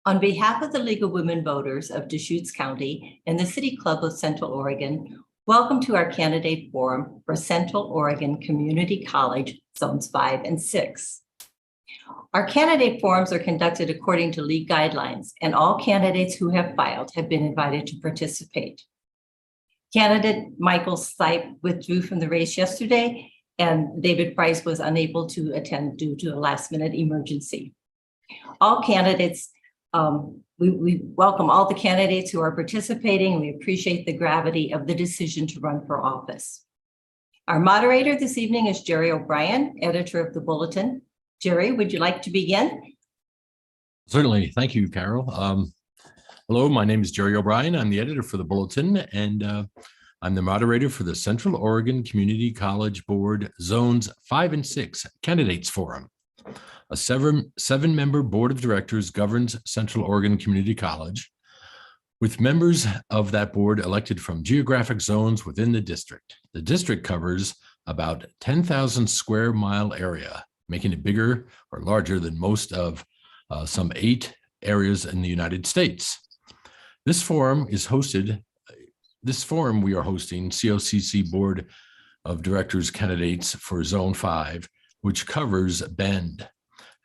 On behalf of the League of Women Voters of Deschutes County and the City Club of Central Oregon, welcome to our candidate forum for Central Oregon Community College Zones 5 and 6. Our candidate forums are conducted according to league guidelines, and all candidates who have filed have been invited to participate. Candidate Micheal Sipe withdrew from the race yesterday, and David Price was unable to attend due to a last-minute emergency. All candidates, we welcome all the candidates who are participating. We appreciate the gravity of the decision to run for office. Our moderator this evening is Gerry O'Brien, editor of the Bulletin. Gerry, would you like to begin? Certainly. Thank you, Carol. Hello, my name is Gerry O'Brien. I'm the editor for the Bulletin, and I'm the moderator for the Central Oregon Community College Board Zones 5 and 6 Candidates Forum. A seven-member board of directors governs Central Oregon Community College, with members of that board elected from geographic zones within the district. The district covers about 10,000 square mile area, making it bigger or larger than most of some 8 areas in the United States. This forum we are hosting COCC Board of Directors candidates for Zone 5, which covers Bend.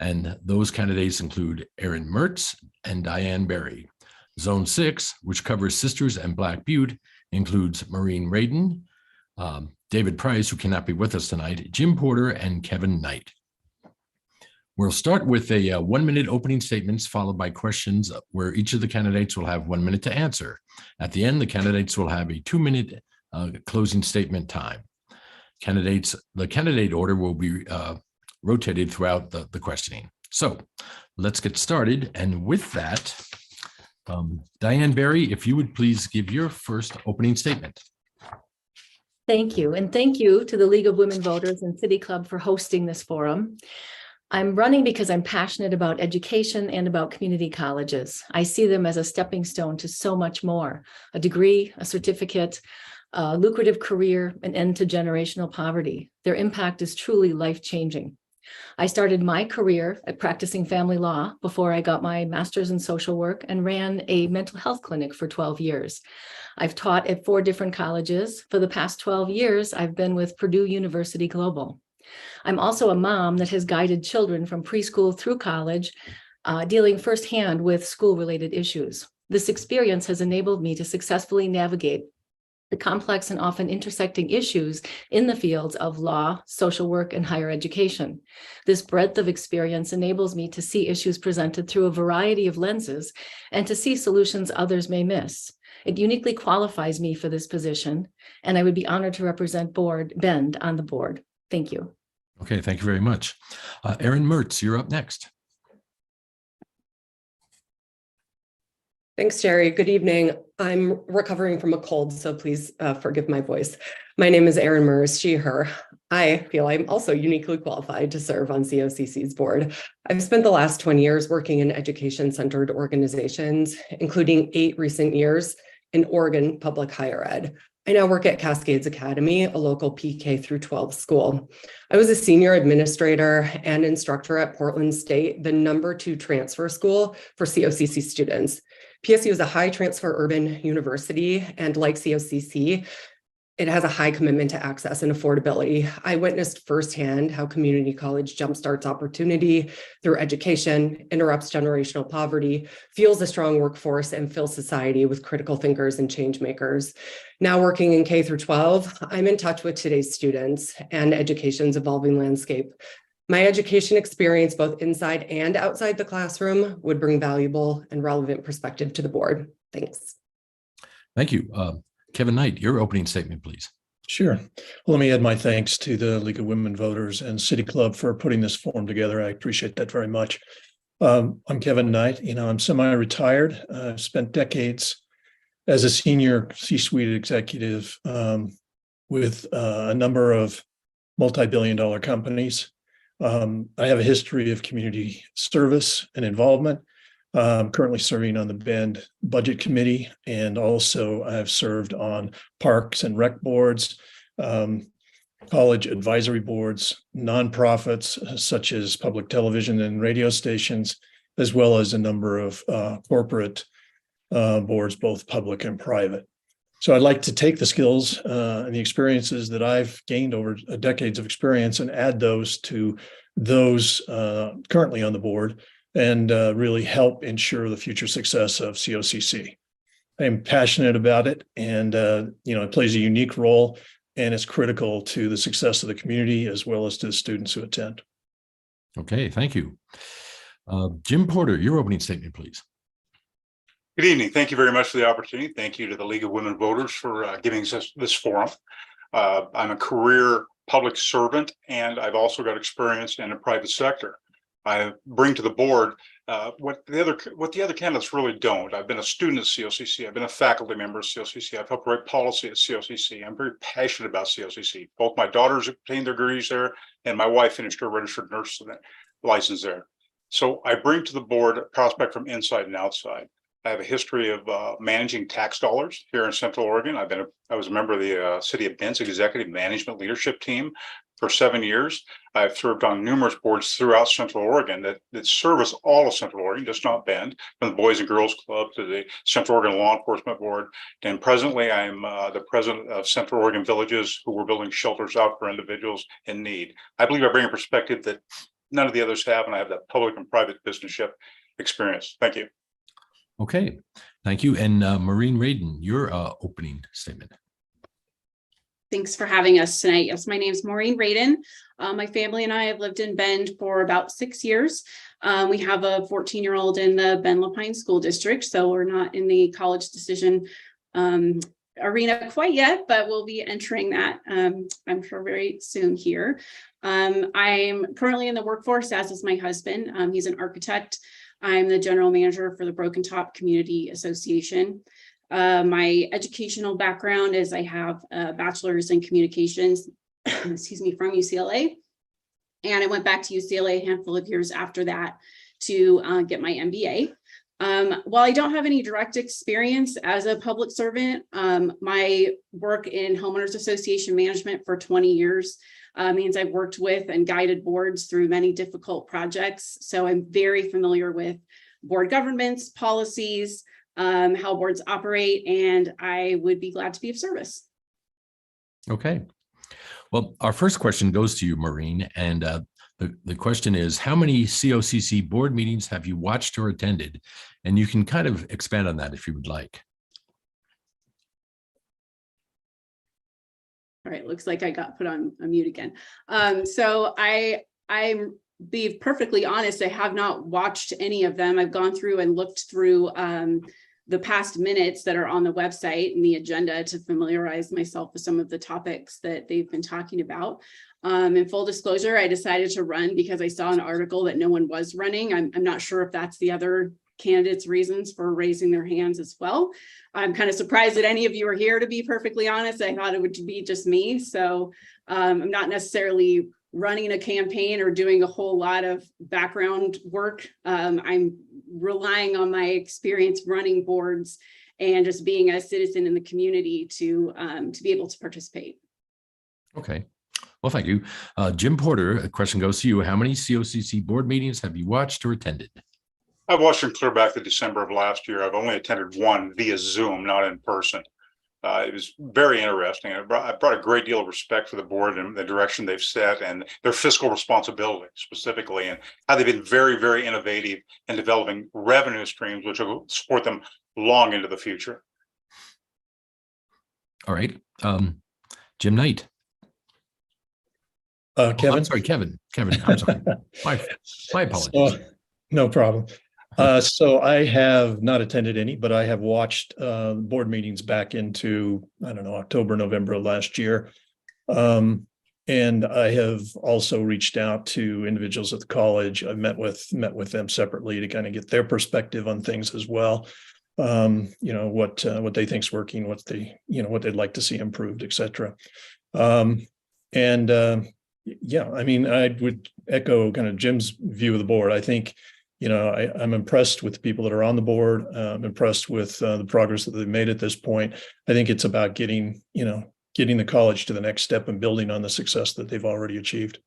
And those candidates include Erin Merz and Diane Berry. Zone 6, which covers Sisters and Black Butte, includes Maureen, Radon, David Price, who cannot be with us tonight, Jim Porter, and Kevin Knight. We'll start with a 1-minute opening statements followed by questions where each of the candidates will have 1 minute to answer. At the end, the candidates will have a 2-minute closing statement time. The candidate order will be rotated throughout the questioning. So let's get started. And with that, Diane Berry, if you would please give your first opening statement. Thank you. And thank you to the League of Women Voters and City Club for hosting this forum. I'm running because I'm passionate about education and about community colleges. I see them as a stepping stone to so much more: a degree, a certificate, a lucrative career, an end to generational poverty. Their impact is truly life-changing. I started my career at practicing family law before I got my master's in social work and ran a mental health clinic for 12 years. I've taught at 4 different colleges. For the past 12 years, I've been with Purdue University Global. I'm also a mom that has guided children from preschool through college, dealing firsthand with school-related issues. This experience has enabled me to successfully navigate the complex and often intersecting issues in the fields of law, social work, and higher education. This breadth of experience enables me to see issues presented through a variety of lenses and to see solutions others may miss. It uniquely qualifies me for this position, and I would be honored to represent Bend on the board. Thank you. Okay, thank you very much. Erin Merz, you're up next. Thanks, Gerry. Good evening. I'm recovering from a cold, so please forgive my voice. My name is Erin Merz, she, her. I feel I'm also uniquely qualified to serve on COCC's board. I've spent the last 20 years working in education-centered organizations, including 8 recent years in Oregon public higher ed. I now work at Cascades Academy, a local PK through 12 school. I was a senior administrator and instructor at Portland State, the #2 transfer school for COCC students. PSU is a high transfer urban university, and like COCC, it has a high commitment to access and affordability. I witnessed firsthand how community college jumpstarts opportunity through education, interrupts generational poverty, fuels a strong workforce, and fills society with critical thinkers and change makers. Now working in K through 12, I'm in touch with today's students and education's evolving landscape. My education experience, both inside and outside the classroom, would bring valuable and relevant perspective to the board. Thanks. Thank you. Kevin Knight, your opening statement, please. Sure. Well, let me add my thanks to the League of Women Voters and City Club for putting this forum together. I appreciate that very much. I'm Kevin Knight. I'm semi-retired. I've spent decades as a senior C-suite executive with a number of multi-billion-dollar companies. I have a history of community service and involvement. I'm currently serving on the Bend Budget Committee, and also I've served on parks and rec boards, college advisory boards, nonprofits such as public television and radio stations, as well as a number of corporate boards, both public and private. So I'd like to take the skills and the experiences that I've gained over decades of experience and add those to those currently on the board and really help ensure the future success of COCC. I am passionate about it, and it plays a unique role, and it's critical to the success of the community as well as to the students who attend. Okay, thank you. Jim Porter, your opening statement, please. Good evening. Thank you very much for the opportunity. Thank you to the League of Women Voters for giving us this forum. I'm a career public servant, and I've also got experience in the private sector. I bring to the board what the other candidates really don't. I've been a student at COCC. I've been a faculty member at COCC. I've helped write policy at COCC. I'm very passionate about COCC. Both my daughters obtained their degrees there, and my wife finished her registered nurse license there. So I bring to the board a prospect from inside and outside. I have a history of managing tax dollars here in Central Oregon. I was a member of the City of Bend's executive management leadership team for 7 years. I've served on numerous boards throughout Central Oregon that service all of Central Oregon, just not Bend, from the Boys and Girls Club to the Central Oregon Law Enforcement Board. And presently, I'm the president of Central Oregon Villages, who are building shelters out for individuals in need. I believe I bring a perspective that none of the others have, and I have that public and private businessship experience. Thank you. Okay, thank you. And Maureen Radon, your opening statement. Thanks for having us tonight. Yes, my name is Maureen Radon. My family and I have lived in Bend for about 6 years. We have a 14-year-old in the Bend-Lapine School District, so we're not in the college decision arena quite yet, but we'll be entering that, I'm sure, very soon here. I'm currently in the workforce, as is my husband. He's an architect. I'm the general manager for the Broken Top Community Association. My educational background is I have a bachelor's in communications, excuse me, from UCLA. And I went back to UCLA a handful of years after that to get my MBA. While I don't have any direct experience as a public servant, my work in homeowners association management for 20 years means I've worked with and guided boards through many difficult projects. So I'm very familiar with board governments, policies, how boards operate, and I would be glad to be of service. Okay. Well, our first question goes to you, Maureen. And the question is, how many COCC board meetings have you watched or attended? And you can kind of expand on that if you would like. All right, looks like I got put on mute again. So I'm be perfectly honest, I have not watched any of them. I've gone through and looked through the past minutes that are on the website and the agenda to familiarize myself with some of the topics that they've been talking about. In full disclosure, I decided to run because I saw an article that no one was running. I'm not sure if that's the other candidates' reasons for raising their hands as well. I'm kind of surprised that any of you are here, to be perfectly honest. I thought it would be just me. So I'm not necessarily running a campaign or doing a whole lot of background work. I'm relying on my experience running boards and just being a citizen in the community to be able to participate. Okay. Well, thank you. Jim Porter, a question goes to you. How many COCC board meetings have you watched or attended? I've watched them clear back to December of last year. I've only attended one via Zoom, not in person. It was very interesting. I brought a great deal of respect for the board and the direction they've set and their fiscal responsibility specifically, and how they've been very, very innovative in developing revenue streams, which will support them long into the future. All right. Jim Knight. Kevin? I'm sorry, Kevin. I'm sorry. My apologies. No problem. So I have not attended any, but I have watched board meetings back into, I don't know, October, November of last year. And I have also reached out to individuals at the college. I've met with them separately to kind of get their perspective on things as well. What they think's working, what they'd like to see improved, et cetera. Yeah, I mean, I would echo kind of Jim's view of the board. I think, I'm impressed with the people that are on the board. I'm impressed with the progress that they've made at this point. I think it's about getting the college to the next step and building on the success that they've already achieved.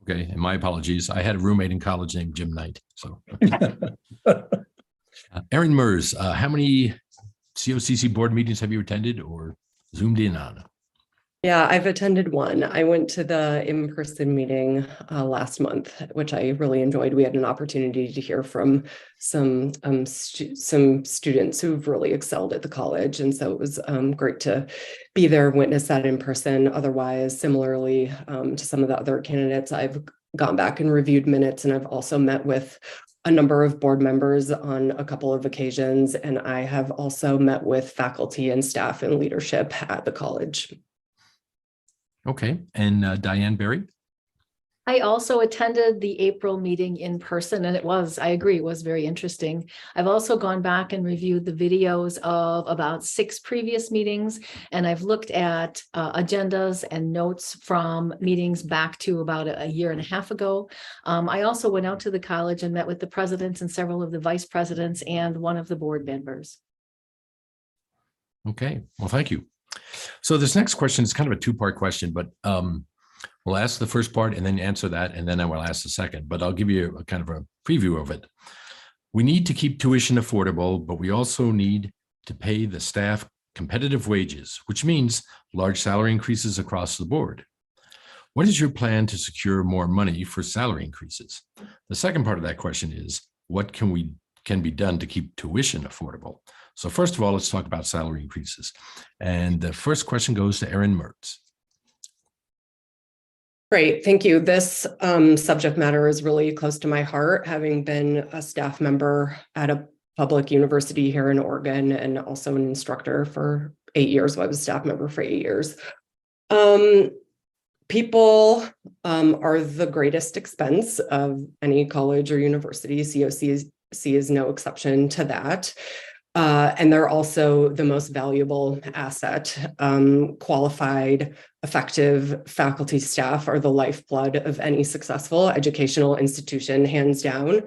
Okay, and my apologies. I had a roommate in college named Jim Knight. So, Erin Merz, how many COCC board meetings have you attended or zoomed in on? Yeah, I've attended one. I went to the in-person meeting last month, which I really enjoyed. We had an opportunity to hear from some students who've really excelled at the college. And so it was great to be there, witness that in person. Otherwise, similarly to some of the other candidates, I've gone back and reviewed minutes, and I've also met with a number of board members on a couple of occasions. And I have also met with faculty and staff and leadership at the college. Okay, and Diane Berry? I also attended the April meeting in person, and I agree, it was very interesting. I've also gone back and reviewed the videos of about 6 previous meetings, and I've looked at agendas and notes from meetings back to about a year and a half ago. I also went out to the college and met with the presidents and several of the vice presidents and one of the board members. Okay, well, thank you. So this next question is kind of a 2-part question, but we'll ask the first part and then answer that, and then I will ask the second, but I'll give you a kind of a preview of it. We need to keep tuition affordable, but we also need to pay the staff competitive wages, which means large salary increases across the board. What is your plan to secure more money for salary increases? The second part of that question is, what can be done to keep tuition affordable? So first of all, let's talk about salary increases. And the first question goes to Erin Merz. Great, thank you. This subject matter is really close to my heart, having been a staff member at a public university here in Oregon and also an instructor for 8 years. Well, I was a staff member for 8 years. People are the greatest expense of any college or university. COCC is no exception to that. And they're also the most valuable asset. Qualified, effective faculty staff are the lifeblood of any successful educational institution, hands down.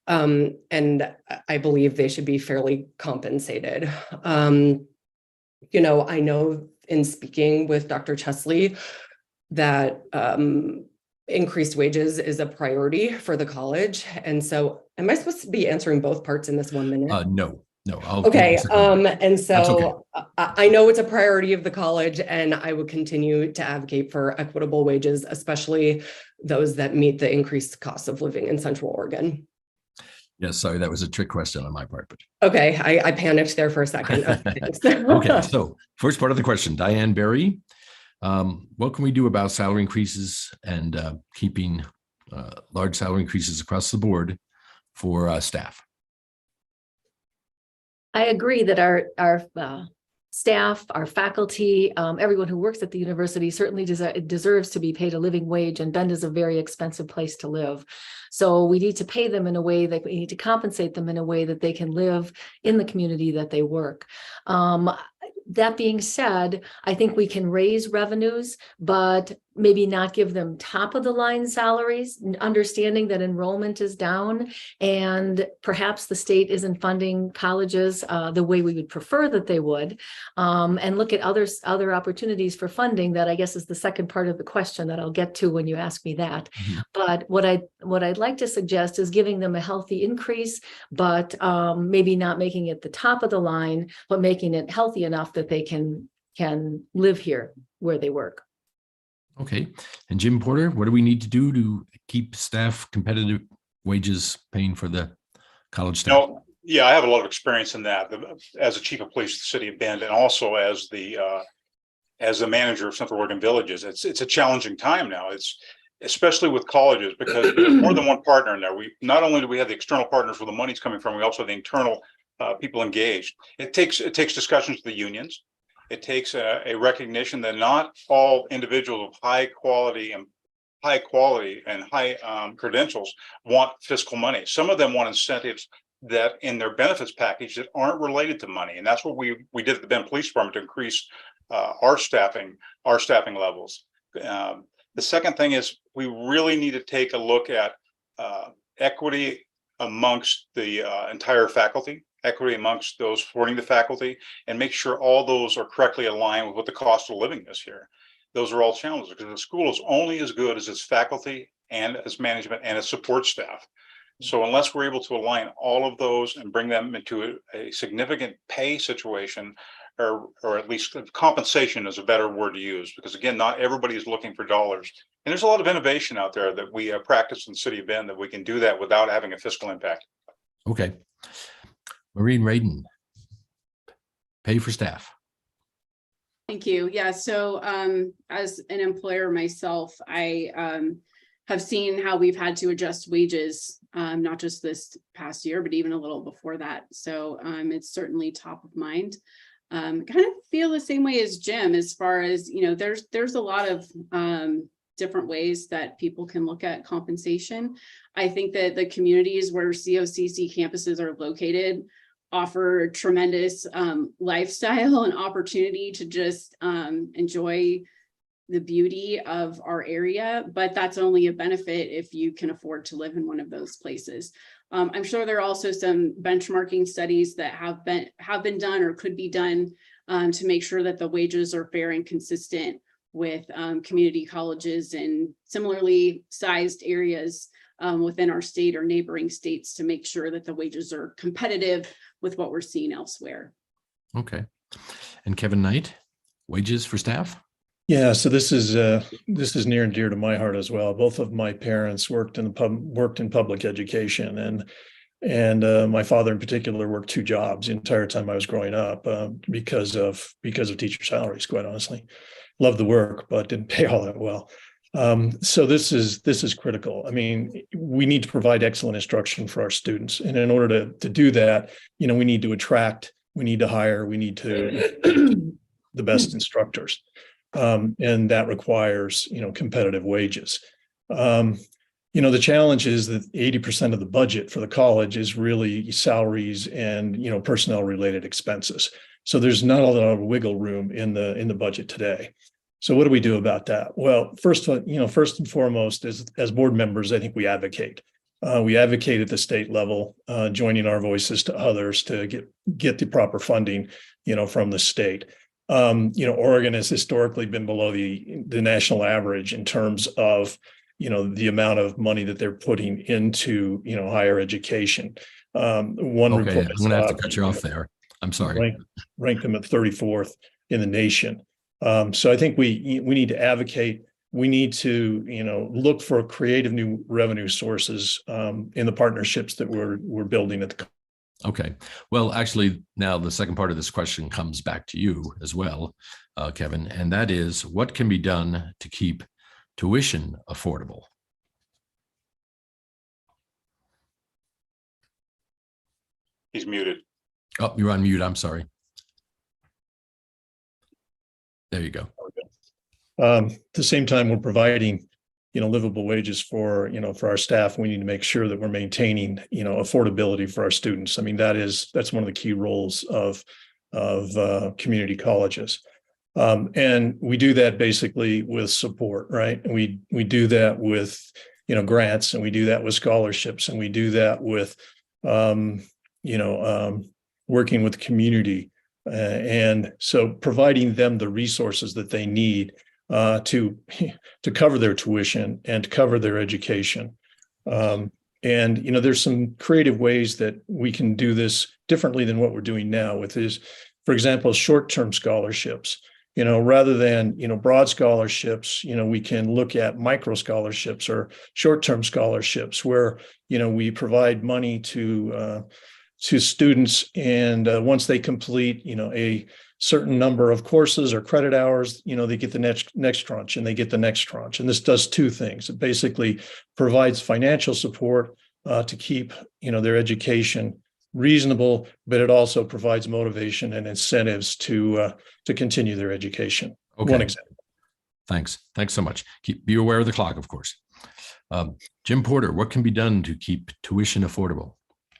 And I believe they should be fairly compensated. I know in speaking with Dr. Chesley that increased wages is a priority for the college. And so am I supposed to be answering both parts in this 1 minute? No. Okay. And so okay. I know it's a priority of the college, and I would continue to advocate for equitable wages, especially those that meet the increased cost of living in Central Oregon. Yes, sorry, that was a trick question on my part. But okay, I panicked there for a second. Okay, so first part of the question, Diane Berry, what can we do about salary increases and keeping large salary increases across the board for staff? I agree that our staff, our faculty, everyone who works at the university certainly deserves to be paid a living wage, and Bend is a very expensive place to live. So we need to pay them in a way that we need to compensate them in a way that they can live in the community that they work. That being said, I think we can raise revenues, but maybe not give them top of the line salaries, understanding that enrollment is down and perhaps the state isn't funding colleges the way we would prefer that they would, and look at other opportunities for funding. That I guess is the second part of the question that I'll get to when you ask me that. Mm-hmm. But what I'd like to suggest is giving them a healthy increase, but maybe not making it the top of the line, but making it healthy enough that they can live here where they work. Okay. And Jim Porter, what do we need to do to keep staff competitive wages, paying for the college staff? Yeah, I have a lot of experience in that as a chief of police of the city of Bend, and also as the manager of Central Oregon Villages. It's a challenging time now. It's especially with colleges, because there's more than one partner in there. We not only do we have the external partners where the money's coming from, we also have the internal people engaged. It takes discussions with the unions. It takes a recognition that not all individuals of high quality and high credentials want fiscal money. Some of them want incentives that in their benefits package that aren't related to money. And that's what we did at the Bend Police Department to increase our staffing levels. The second thing is we really need to take a look at equity amongst the entire faculty. Equity amongst those supporting the faculty, and make sure all those are correctly aligned with what the cost of living is here. Those are all challenges, because the school is only as good as its faculty and as management and as support staff. So unless we're able to align all of those and bring them into a significant pay situation, or at least compensation is a better word to use, because again, not everybody is looking for dollars. And there's a lot of innovation out there that we practice in the city of Bend that we can do that without having a fiscal impact. Okay. Maureen, Radon, pay for staff. Thank you. Yeah, so as an employer myself, I have seen how we've had to adjust wages, not just this past year, but even a little before that. So it's certainly top of mind. Kind of feel the same way as Jim, as far as, you know, there's a lot of different ways that people can look at compensation. I think that the communities where COCC campuses are located offer tremendous lifestyle and opportunity to just enjoy the beauty of our area, but that's only a benefit if you can afford to live in one of those places. I'm sure there are also some benchmarking studies that have been done or could be done to make sure that the wages are fair and consistent with community colleges and similarly sized areas within our state or neighboring states, to make sure that the wages are competitive with what we're seeing elsewhere. Okay. And Kevin Knight, wages for staff? Yeah, so this is near and dear to my heart as well. Both of my parents worked in public education, and my father in particular worked 2 jobs the entire time I was growing up because of teacher salaries. Quite honestly, loved the work, but didn't pay all that well. So this is critical. I mean, we need to provide excellent instruction for our students, and in order to do that, you know, we need to attract, we need to hire, we need to the best instructors. And that requires, you know, competitive wages. You know, the challenge is that 80% of the budget for the college is really salaries and, you know, personnel related expenses. So there's not a lot of wiggle room in the budget today. So what do we do about that? Well, first and foremost, as board members, I think we advocate. We advocate at the state level, joining our voices to others to get the proper funding, you know, from the state. You know, Oregon has historically been below the national average in terms of, you know, the amount of money that they're putting into, you know, higher education. One Okay, report, I'm going to have to cut you off there. I'm sorry. Ranked them at 34th in the nation. So I think we need to advocate. We need to, you know, look for creative new revenue sources in the partnerships that we're building at the. Okay. Well, actually, now the second part of this question comes back to you as well, Kevin, and that is, what can be done to keep tuition affordable? He's muted. Oh, you're on mute. I'm sorry. There you go. At the same time, we're providing, you know, livable wages for, you know, for our staff. We need to make sure that we're maintaining, you know, affordability for our students. I mean, that's one of the key roles of community colleges. And we do that basically with support, right? And we do that with, you know, grants, and we do that with scholarships, and we do that with, working with the community. And so providing them the resources that they need to cover their tuition and to cover their education. And, you know, there's some creative ways that we can do this differently than what we're doing now with this, for example, short-term scholarships. You know, rather than, you know, broad scholarships, you know, we can look at micro scholarships or short-term scholarships where, you know, we provide money to students, and once they complete, you know, a certain number of courses or credit hours, you know, they get the next tranche, and they get the next tranche. And this does 2 things. It basically provides financial support to keep, you know, their education reasonable, but it also provides motivation and incentives to continue their education. Okay. One example. Thanks so much. Be aware of the clock, of course. Jim Porter, what can be done to keep tuition affordable?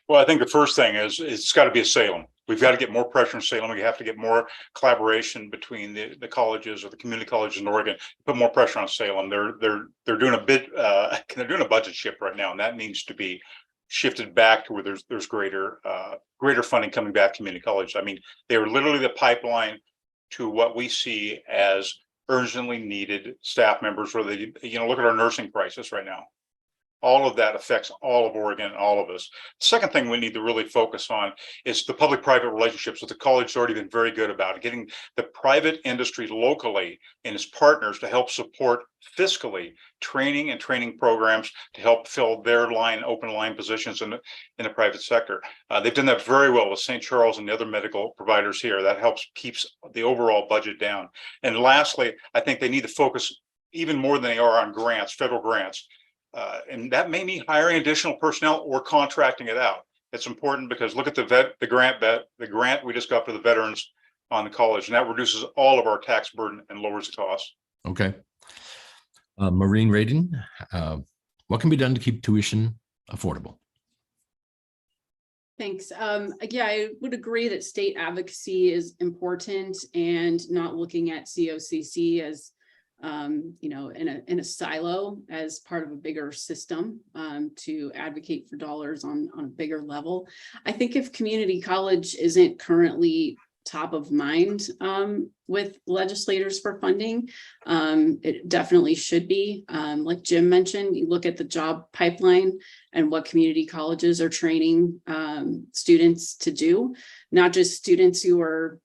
Well, I think the first thing is it's got to be a Salem. We've got to get more pressure in Salem. We have to get more collaboration between the colleges or the community colleges in Oregon. Put more pressure on Salem. They're doing a bit. They're doing a budget shift right now, and that needs to be shifted back to where there's greater funding coming back to community college. I mean, they are literally the pipeline to what we see as urgently needed staff members. Where they, you know, look at our nursing crisis right now. All of that affects all of Oregon and all of us. Second thing we need to really focus on is the public-private relationships that the college has already been very good about, getting the private industry locally and its partners to help support fiscally training and training programs to help fill their open line positions in the private sector. They've done that very well with St. Charles and the other medical providers here. That keeps the overall budget down. And lastly, I think they need to focus even more than they are on grants, federal grants. And that may mean hiring additional personnel or contracting it out. It's important because look at the grant we just got for the veterans on the college, and that reduces all of our tax burden and lowers the cost. Okay. Maureen, Radon, what can be done to keep tuition affordable? Thanks. Yeah, I would agree that state advocacy is important, and not looking at COCC as in a silo as part of a bigger system to advocate for dollars on a bigger level. I think if community college isn't currently top of mind with legislators for funding, it definitely should be. Like Jim mentioned, you look at the job pipeline and what community colleges are training students to do, not just students who are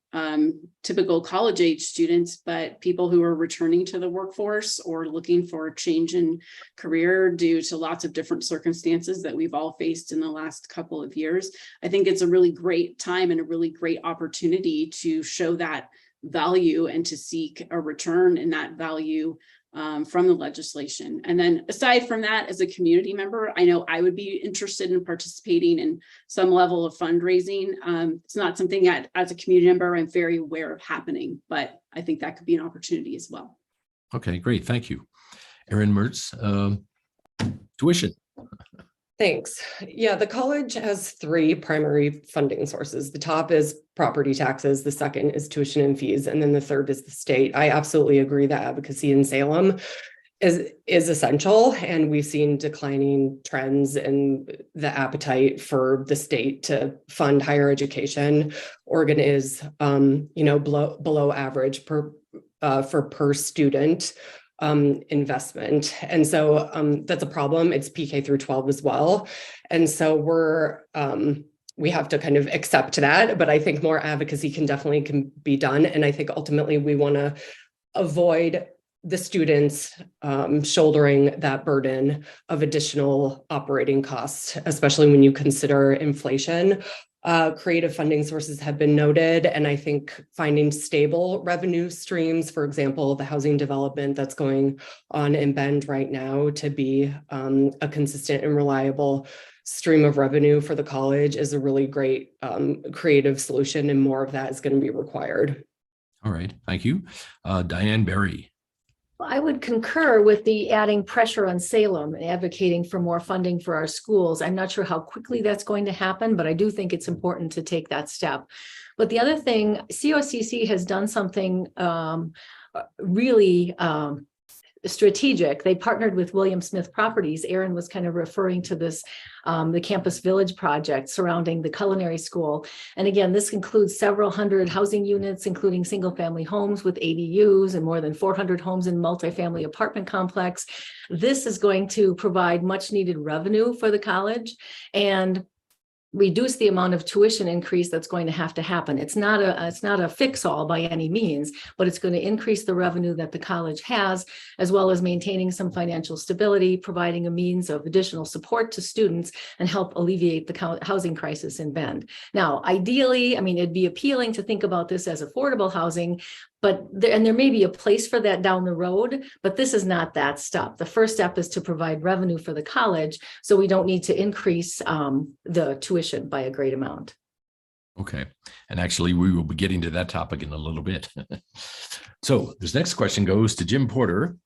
typical college age students, but people who are returning to the workforce or looking for a change in career due to lots of different circumstances that we've all faced in the last couple of years. I think it's a really great time and a really great opportunity to show that value and to seek a return in that value from the legislation. And then aside from that, as a community member, I know I would be interested in participating in some level of fundraising. It's not something that as a community member, I'm very aware of happening, but I think that could be an opportunity as well. Okay, great. Thank you. Erin, Merz, tuition. Thanks. Yeah, the college has three primary funding sources. The top is property taxes, the second is tuition and fees, and then the third is the state. I absolutely agree that advocacy in Salem is essential, and we've seen declining trends in the appetite for the state to fund higher education. Oregon is below average for per student investment. And so that's a problem. It's PK through 12 as well. And so we have to kind of accept that, but I think more advocacy can be done. And I think ultimately we want to avoid the students shouldering that burden of additional operating costs, especially when you consider inflation. Creative funding sources have been noted, and I think finding stable revenue streams, for example, the housing development that's going on in Bend right now, to be a consistent and reliable stream of revenue for the college is a really great creative solution, and more of that is going to be required. All right, thank you. Diane, Berry. I would concur with the adding pressure on Salem and advocating for more funding for our schools. I'm not sure how quickly that's going to happen, but I do think it's important to take that step. But the other thing, COCC has done something really strategic. They partnered with William Smith Properties. Erin was kind of referring to this, the Campus Village project surrounding the culinary school. And again, this includes several hundred housing units, including single family homes with ADUs and more than 400 homes in multifamily apartment complex. This is going to provide much needed revenue for the college and reduce the amount of tuition increase that's going to have to happen. It's not a fix-all by any means, but it's going to increase the revenue that the college has, as well as maintaining some financial stability, providing a means of additional support to students, and help alleviate the housing crisis in Bend. Now, ideally, I mean, it'd be appealing to think about this as affordable housing, but there may be a place for that down the road, but this is not that step. The first step is to provide revenue for the college, so we don't need to increase the tuition by a great amount. Okay, and actually we will be getting to that topic in a little bit. So this next question goes to Jim Porter.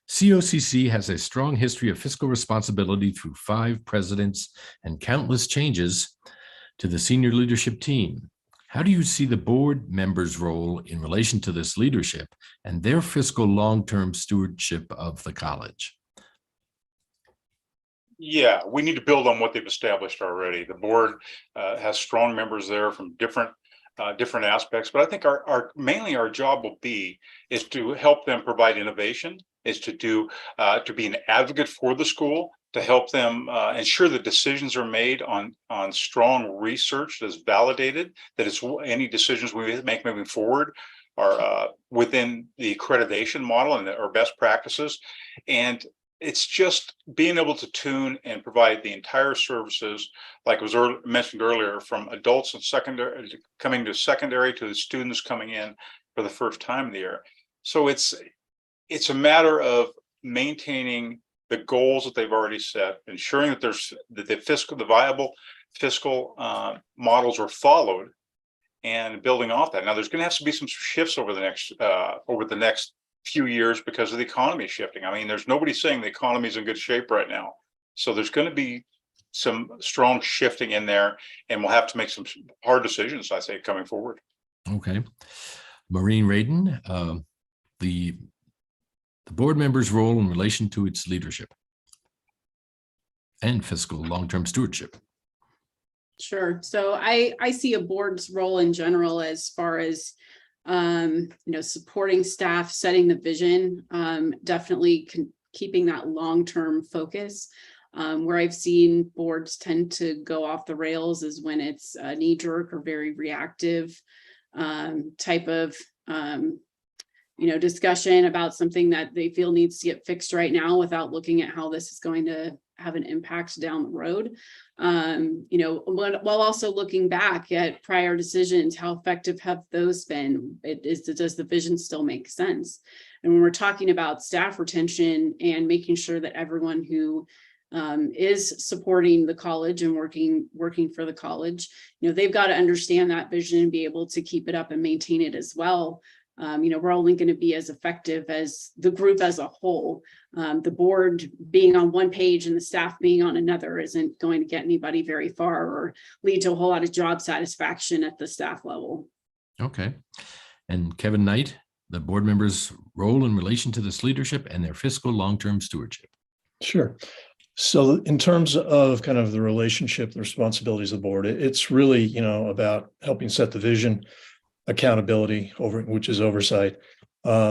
COCC has a strong history of fiscal responsibility through 5 presidents and countless changes to the senior leadership team. How do you see the board members' role in relation to this leadership and their fiscal long-term stewardship of the college? Yeah, we need to build on what they've established already. The board has strong members there from different aspects, but I think mainly our job will be is to help them provide innovation, is to be an advocate for the school, to help them ensure that decisions are made on strong research that's validated, that it's any decisions we make moving forward are within the accreditation model and our best practices. And it's just being able to tune and provide the entire services, like was mentioned earlier, from adults and secondary coming to secondary to the students coming in for the first time of the year. So it's a matter of maintaining the goals that they've already set, ensuring that the viable fiscal models are followed, and building off that. Now, there's going to have to be some shifts over the next few years because of the economy shifting. I mean, there's nobody saying the economy is in good shape right now. So there's going to be some strong shifting in there, and we'll have to make some hard decisions, I say, coming forward. Okay. Maureen Radon, the board member's role in relation to its leadership and fiscal long-term stewardship. Sure. So I see a board's role in general as far as supporting staff, setting the vision, definitely keeping that long-term focus. Where I've seen boards tend to go off the rails is when it's a knee-jerk or very reactive type of discussion about something that they feel needs to get fixed right now without looking at how this is going to have an impact down the road. While also looking back at prior decisions, how effective have those been? Does the vision still make sense? And when we're talking about staff retention and making sure that everyone who is supporting the college and working for the college, they've got to understand that vision and be able to keep it up and maintain it as well. We're only going to be as effective as the group as a whole. The board being on one page and the staff being on another isn't going to get anybody very far or lead to a whole lot of job satisfaction at the staff level. Okay. And Kevin Knight, the board members' role in relation to this leadership and their fiscal long-term stewardship. Sure. So in terms of kind of the relationship, the responsibilities of the board, it's really, about helping set the vision, accountability, which is oversight,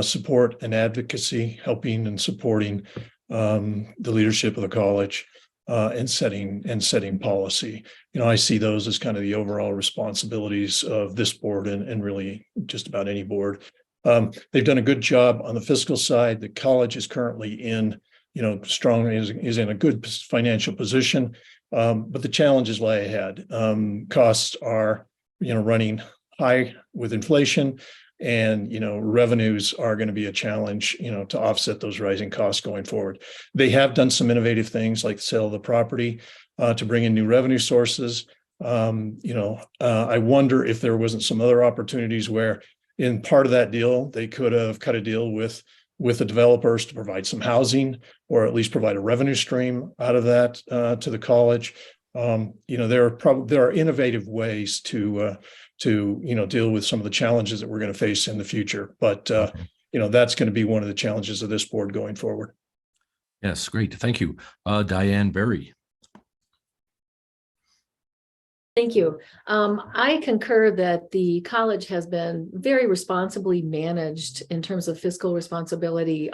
support and advocacy, helping and supporting the leadership of the college, and setting policy. I see those as kind of the overall responsibilities of this board and really just about any board. They've done a good job on the fiscal side. The college is currently in, is in a good financial position, but the challenges lie ahead. Costs are, running high with inflation, and revenues are going to be a challenge, to offset those rising costs going forward. They have done some innovative things like the sale of the property to bring in new revenue sources. I wonder if there wasn't some other opportunities where, in part of that deal, they could have cut a deal with the developers to provide some housing, or at least provide a revenue stream out of that to the college. There are innovative ways to deal with some of the challenges that we're going to face in the future. But, that's going to be one of the challenges of this board going forward. Yes, great. Thank you. Diane Berry. Thank you. I concur that the college has been very responsibly managed in terms of fiscal responsibility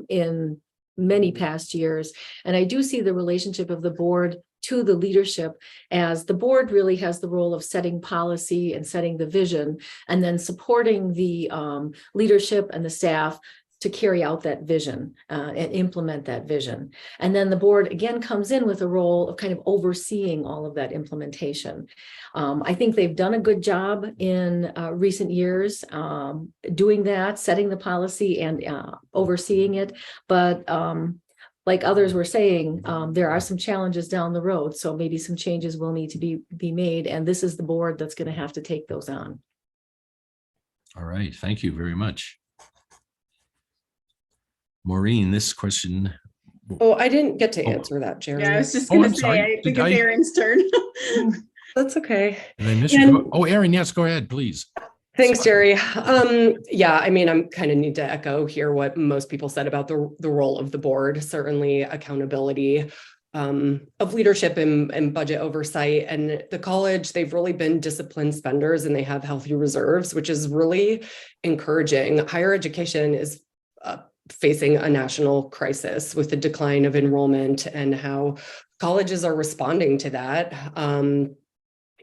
in many past years. And I do see the relationship of the board to the leadership as the board really has the role of setting policy and setting the vision, and then supporting the leadership and the staff to carry out that vision and implement that vision. And then the board again comes in with a role of kind of overseeing all of that implementation. I think they've done a good job in recent years doing that, setting the policy and overseeing it. But like others were saying, there are some challenges down the road. So maybe some changes will need to be made. And this is the board that's going to have to take those on. All right. Thank you very much. Maureen, this question. Oh, I didn't get to answer that, Gerry. Yeah, I was just going to say, I think it's Erin's turn. That's okay. Did I miss you? Oh, Erin, yes, go ahead, please. Thanks, Gerry. Yeah, I'm kind of need to echo here what most people said about the role of the board. Certainly accountability of leadership and budget oversight. And the college, they've really been disciplined spenders, and they have healthy reserves, which is really encouraging. Higher education is facing a national crisis with the decline of enrollment, and how colleges are responding to that,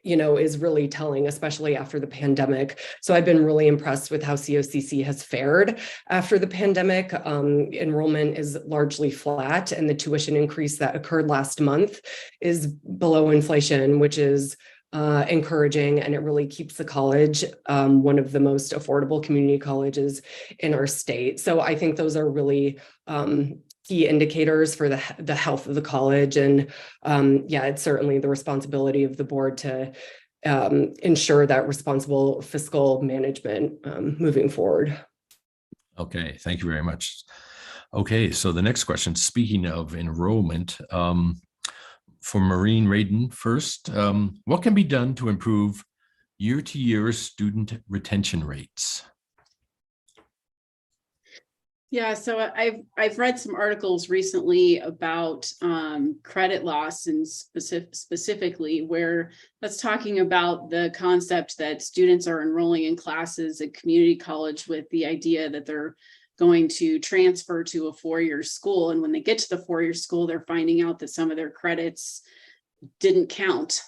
is really telling, especially after the pandemic. So I've been really impressed with how COCC has fared after the pandemic. Enrollment is largely flat, and the tuition increase that occurred last month is below inflation, which is encouraging, and it really keeps the college one of the most affordable community colleges in our state. So I think those are really key indicators for the health of the college. And it's certainly the responsibility of the board to ensure that responsible fiscal management moving forward. Okay, thank you very much. Okay, so the next question, speaking of enrollment, for Maureen Radon first, what can be done to improve year-to-year student retention rates? Yeah, so I've read some articles recently about credit loss, and specifically where that's talking about the concept that students are enrolling in classes at community college with the idea that they're going to transfer to a four-year school. And when they get to the four-year school, they're finding out that some of their credits didn't count,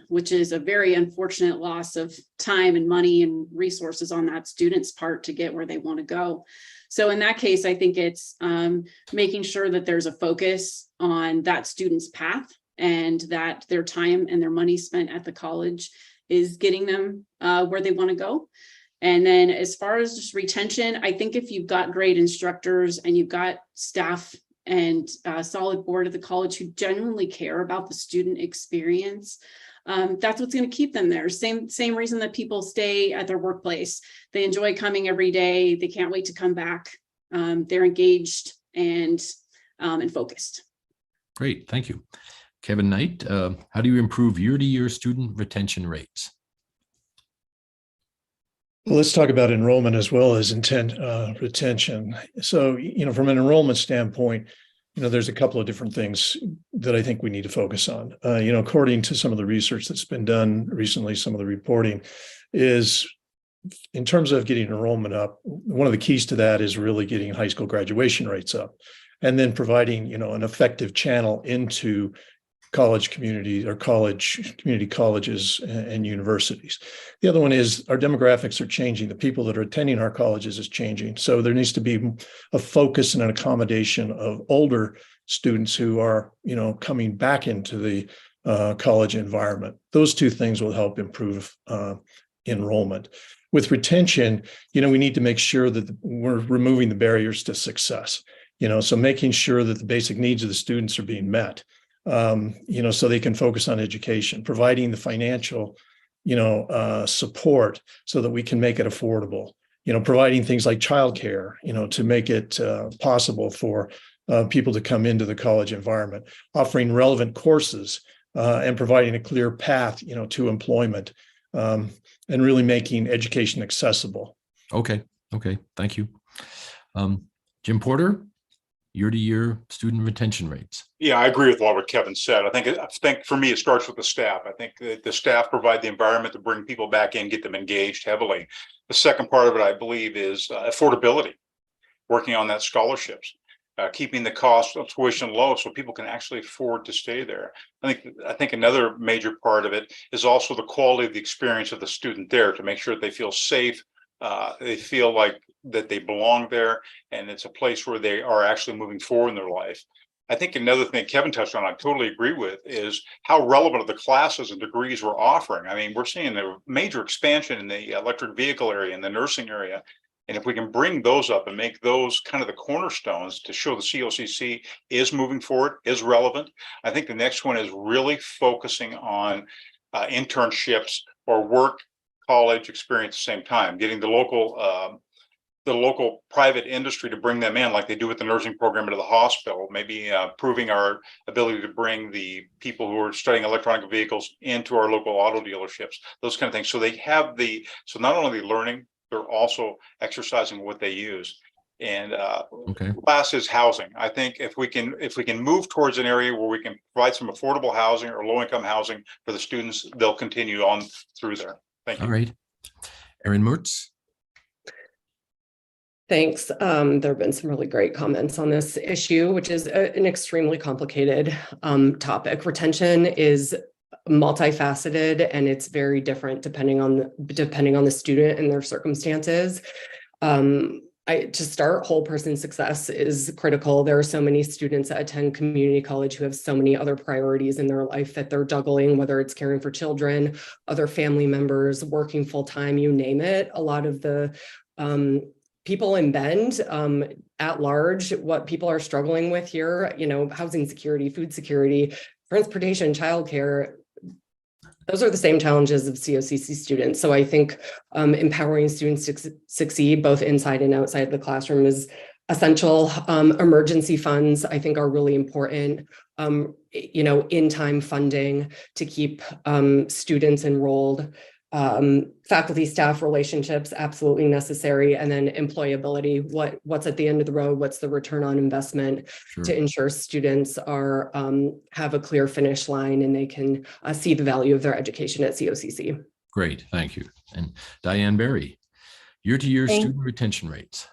which is a very unfortunate loss of time and money and resources on that student's part to get where they want to go. So in that case, I think it's making sure that there's a focus on that student's path, and that their time and their money spent at the college is getting them where they want to go. And then as far as just retention, I think if you've got great instructors and you've got staff and a solid board at the college who genuinely care about the student experience, that's what's going to keep them there. Same reason that people stay at their workplace. They enjoy coming every day. They can't wait to come back. They're engaged and focused. Great, thank you. Kevin Knight, how do you improve year-to-year student retention rates? Well, let's talk about enrollment as well as retention. So, from an enrollment standpoint, there's a couple of different things that I think we need to focus on. According to some of the research that's been done recently, some of the reporting is, in terms of getting enrollment up, one of the keys to that is really getting high school graduation rates up, and then providing, an effective channel into college communities or community colleges and universities. The other one is our demographics are changing. The people that are attending our colleges is changing. So there needs to be a focus and an accommodation of older students who are, coming back into the college environment. Those two things will help improve enrollment. With retention, we need to make sure that we're removing the barriers to success. So making sure that the basic needs of the students are being met. So they can focus on education, providing the financial, support so that we can make it affordable, providing things like childcare, to make it possible for people to come into the college environment, offering relevant courses and providing a clear path, to employment, and really making education accessible. Okay, thank you. Jim Porter, year-to-year student retention rates. Yeah, I agree with what Kevin said. I think for me, it starts with the staff. I think that the staff provide the environment to bring people back in, get them engaged heavily. The second part of it, I believe, is affordability, working on that scholarships, keeping the cost of tuition low so people can actually afford to stay there. I think another major part of it is also the quality of the experience of the student there, to make sure that they feel safe, they feel like that they belong there, and it's a place where they are actually moving forward in their life. I think another thing Kevin touched on, I totally agree with, is how relevant are the classes and degrees we're offering. I mean, we're seeing a major expansion in the electric vehicle area and the nursing area. And if we can bring those up and make those kind of the cornerstones to show the COCC is moving forward, is relevant. I think the next one is really focusing on internships or work college experience at the same time, getting the local private industry to bring them in like they do with the nursing program into the hospital, maybe proving our ability to bring the people who are studying electronic vehicles into our local auto dealerships, those kind of things. So they have so not only are they learning, they're also exercising what they use. And last is housing. I think if we can move towards an area where we can provide some affordable housing or low-income housing for the students, they'll continue on through there. Thank you. All right. Erin Merz. Thanks. There have been some really great comments on this issue, which is an extremely complicated topic. Retention is multifaceted and it's very different depending on the student and their circumstances. To start, whole person success is critical. There are so many students that attend community college who have so many other priorities in their life that they're juggling, whether it's caring for children, other family members, working full time, you name it. A lot of the people in Bend at large, what people are struggling with here, housing security, food security, transportation, childcare, those are the same challenges of COCC students. So I think empowering students to succeed both inside and outside the classroom is essential. Emergency funds, I think, are really important. In-time funding to keep students enrolled. Faculty staff relationships, absolutely necessary. And then employability, what's at the end of the road, what's the return on investment to ensure students are have a clear finish line and they can see the value of their education at COCC. Great, thank you. And Diane Berry, year-to-year student retention rates.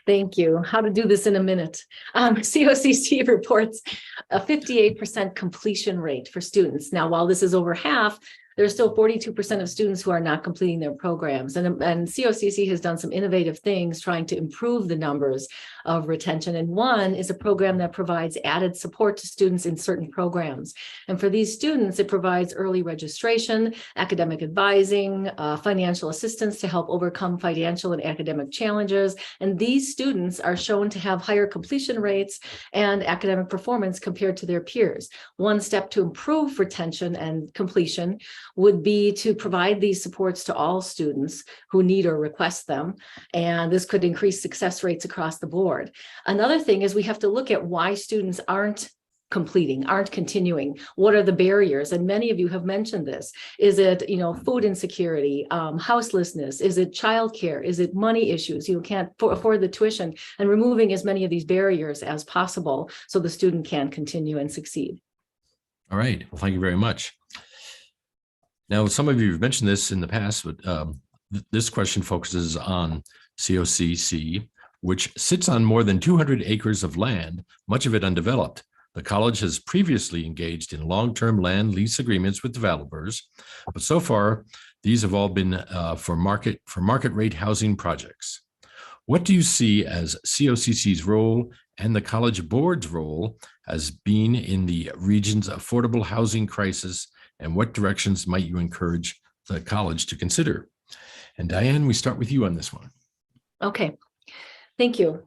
Thank you. How to do this in a minute. COCC reports a 58% completion rate for students. Now, while this is over half, there's still 42% of students who are not completing their programs. And COCC has done some innovative things trying to improve the numbers of retention. And one is a program that provides added support to students in certain programs. And for these students, it provides early registration, academic advising, financial assistance to help overcome financial and academic challenges. And these students are shown to have higher completion rates and academic performance compared to their peers. One step to improve retention and completion would be to provide these supports to all students who need or request them. And this could increase success rates across the board. Another thing is we have to look at why students aren't completing, aren't continuing. What are the barriers? And many of you have mentioned this. Is it, food insecurity, houselessness? Is it childcare? Is it money issues? You can't afford the tuition, and removing as many of these barriers as possible so the student can continue and succeed. All right, well, thank you very much. Now, some of you have mentioned this in the past, but this question focuses on COCC, which sits on more than 200 acres of land, much of it undeveloped. The college has previously engaged in long-term land lease agreements with developers, but so far, these have all been for market rate housing projects. What do you see as COCC's role and the College Board's role as being in the region's affordable housing crisis, and what directions might you encourage the college to consider? And Diane, we start with you on this one. Okay, thank you.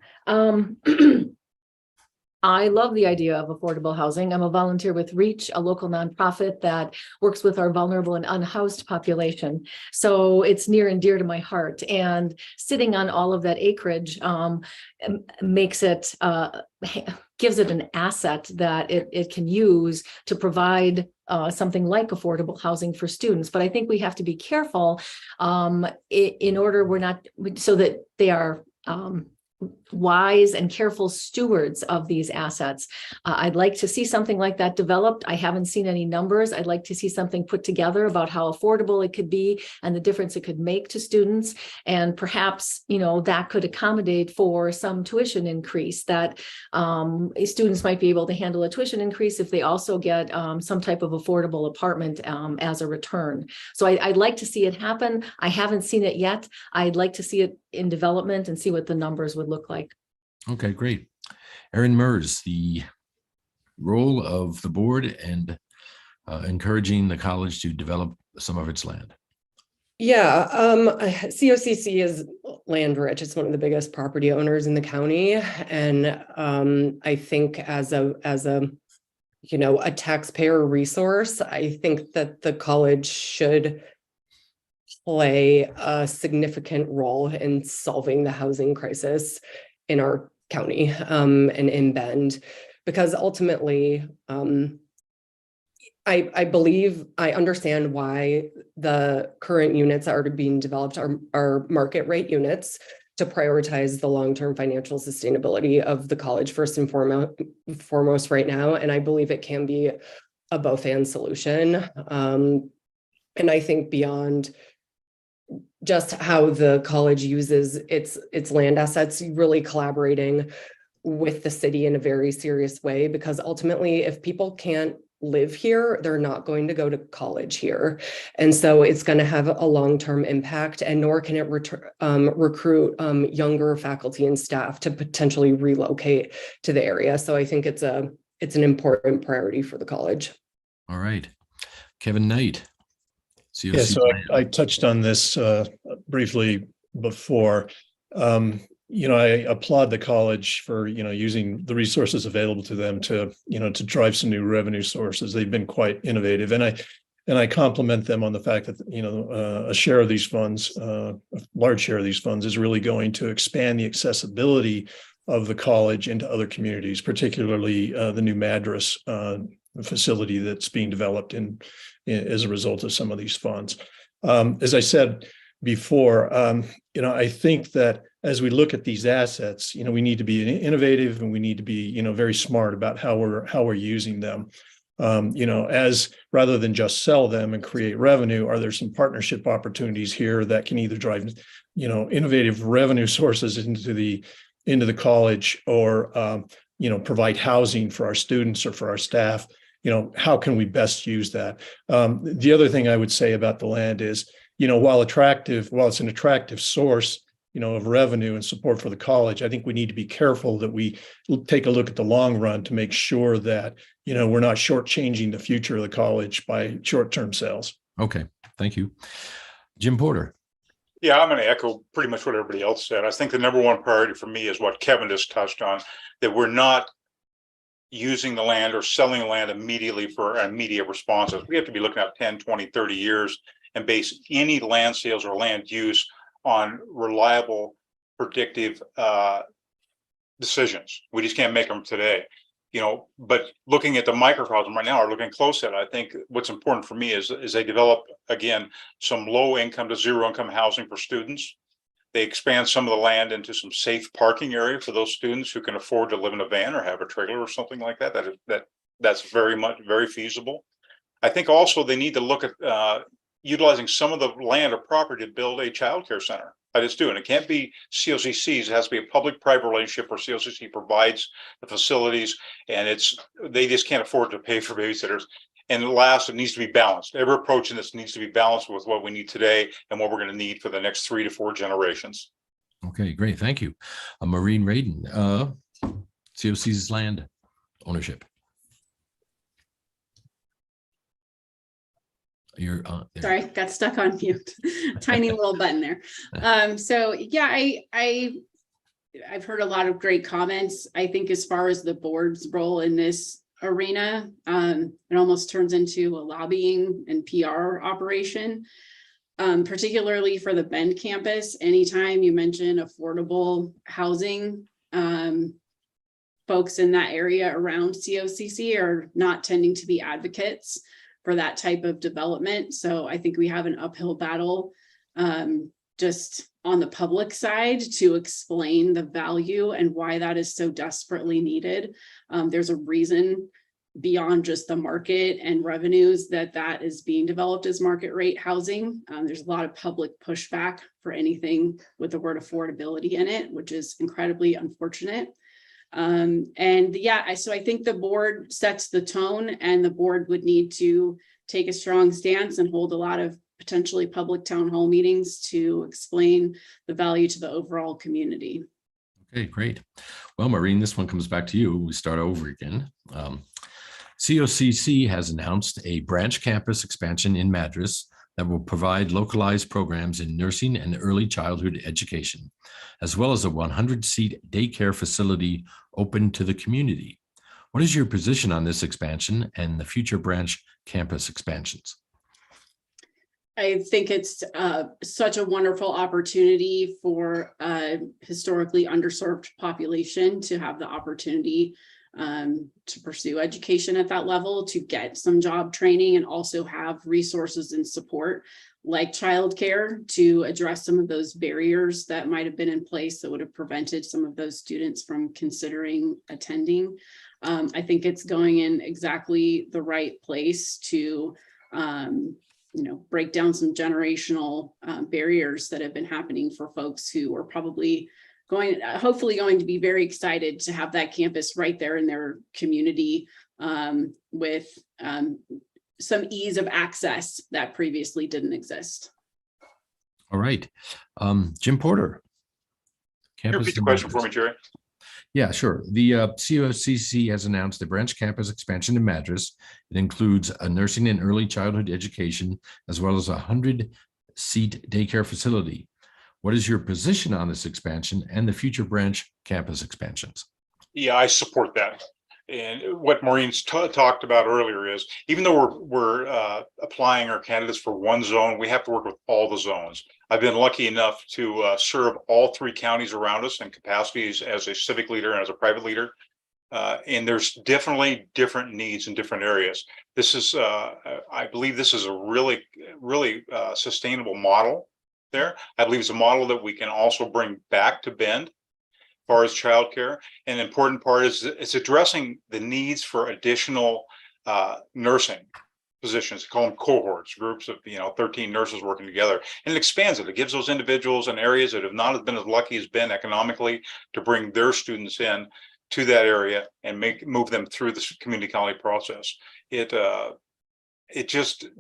I love the idea of affordable housing. I'm a volunteer with REACH, a local nonprofit that works with our vulnerable and unhoused population. So it's near and dear to my heart. And sitting on all of that acreage makes it, gives it an asset that it can use to provide something like affordable housing for students. But I think we have to be careful in order so that they are wise and careful stewards of these assets. I'd like to see something like that developed. I haven't seen any numbers. I'd like to see something put together about how affordable it could be and the difference it could make to students. And perhaps, that could accommodate for some tuition increase, that students might be able to handle a tuition increase if they also get some type of affordable apartment as a return. So I'd like to see it happen. I haven't seen it yet. I'd like to see it in development and see what the numbers would look like. Okay, great. Erin Merz, the role of the board and encouraging the college to develop some of its land. Yeah, COCC is land rich. It's one of the biggest property owners in the county. And I think as a taxpayer resource, I think that the college should play a significant role in solving the housing crisis in our county and in Bend, because ultimately, I believe I understand why the current units that are being developed are market rate units to prioritize the long-term financial sustainability of the college first and foremost right now. And I believe it can be a both and solution. And I think beyond just how the college uses its land assets, really collaborating with the city in a very serious way, because ultimately, if people can't live here, they're not going to go to college here. And so it's going to have a long-term impact, and nor can it recruit younger faculty and staff to potentially relocate to the area. So I think it's an important priority for the college. All right. Kevin Knight. COC Yeah, so I touched on this briefly before. I applaud the college for, using the resources available to them to drive some new revenue sources. They've been quite innovative, and I compliment them on the fact that, a share of these funds, a large share of these funds, is really going to expand the accessibility of the college into other communities, particularly the new Madras facility that's being developed as a result of some of these funds. As I said before, I think that as we look at these assets, we need to be innovative, and we need to be, very smart about how we're using them. As rather than just sell them and create revenue, are there some partnership opportunities here that can either drive, innovative revenue sources into the college, or provide housing for our students or for our staff? How can we best use that? The other thing I would say about the land is, while it's an attractive source, of revenue and support for the college, I think we need to be careful that we take a look at the long run to make sure that, we're not shortchanging the future of the college by short-term sales. Okay, thank you. Jim Porter. Yeah, I'm going to echo pretty much what everybody else said. I think the number one priority for me is what Kevin just touched on, that we're not using the land or selling the land immediately for immediate responses. We have to be looking at 10, 20, 30 years and base any land sales or land use on reliable, predictive decisions. We just can't make them today, but looking at the microcosm right now, or looking close at it, I think what's important for me is they develop, again, some low income to zero income housing for students. They expand some of the land into some safe parking area for those students who can afford to live in a van or have a trailer or something like that. That's very feasible. I think also they need to look at utilizing some of the land or property to build a childcare center. I just do, and it can't be COCC's. It has to be a public-private relationship where COCC provides the facilities, and they just can't afford to pay for babysitters. And last, it needs to be balanced. Every approach in this needs to be balanced with what we need today and what we're going to need for the next 3 to 4 generations. Okay, great. Thank you. Maureen Radon, COCC's land ownership. You're there. Sorry, got stuck on mute. Tiny little button there. So yeah, I've heard a lot of great comments. I think as far as the board's role in this arena, it almost turns into a lobbying and PR operation, particularly for the Bend campus. Anytime you mention affordable housing, folks in that area around COCC are not tending to be advocates for that type of development. So I think we have an uphill battle just on the public side to explain the value and why that is so desperately needed. There's a reason beyond just the market and revenues that is being developed as market rate housing. There's a lot of public pushback for anything with the word affordability in it, which is incredibly unfortunate. So I think the board sets the tone, and the board would need to take a strong stance and hold a lot of potentially public town hall meetings to explain the value to the overall community. Okay, great. Well, Maureen, this one comes back to you. We start over again. COCC has announced a branch campus expansion in Madras that will provide localized programs in nursing and early childhood education, as well as a 100-seat daycare facility open to the community. What is your position on this expansion and the future branch campus expansions? I think it's such a wonderful opportunity for a historically underserved population to have the opportunity to pursue education at that level, to get some job training, and also have resources and support like childcare to address some of those barriers that might have been in place that would have prevented some of those students from considering attending. I think it's going in exactly the right place to break down some generational barriers that have been happening for folks who are probably hopefully going to be very excited to have that campus right there in their community, with some ease of access that previously didn't exist. All right. Jim Porter. Can you repeat the question for me, Gerry? Yeah, sure. The COCC has announced a branch campus expansion in Madras. It includes a nursing and early childhood education, as well as a 100-seat daycare facility. What is your position on this expansion and the future branch campus expansions? Yeah, I support that. And what Maureen's talked about earlier is, even though we're applying our candidates for one zone, we have to work with all the zones. I've been lucky enough to serve all 3 counties around us in capacities as a civic leader and as a private leader. And there's definitely different needs in different areas. This is, I believe this is a really sustainable model there. I believe it's a model that we can also bring back to Bend as far as childcare. And the important part is it's addressing the needs for additional nursing positions. Call them cohorts, groups of 13 nurses working together, and it expands it. It gives those individuals in areas that have not been as lucky as been economically to bring their students in to that area and move them through this community college process.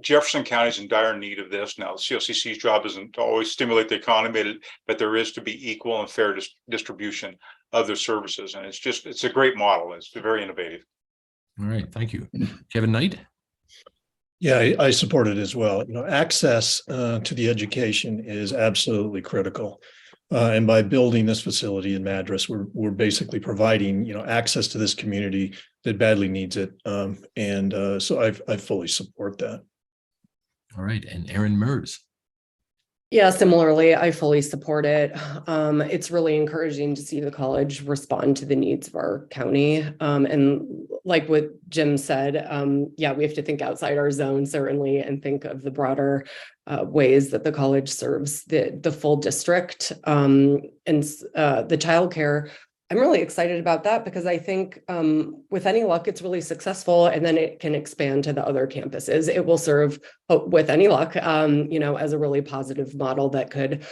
Jefferson County is in dire need of this now. The COCC's job isn't to always stimulate the economy, but there is to be equal and fair distribution of their services, and it's a great model. It's very innovative. All right, thank you, Kevin Knight. Yeah, I support it as well. Access to the education is absolutely critical. And by building this facility in Madras, we're basically providing, access to this community that badly needs it. So I fully support that. All right. And Erin Merz. Yeah, similarly, I fully support it. It's really encouraging to see the college respond to the needs of our county. And like what Jim said, yeah, we have to think outside our zone, certainly, and think of the broader ways that the college serves the full district. And the childcare, I'm really excited about that because I think with any luck, it's really successful, and then it can expand to the other campuses. It will serve, with any luck, as a really positive model that could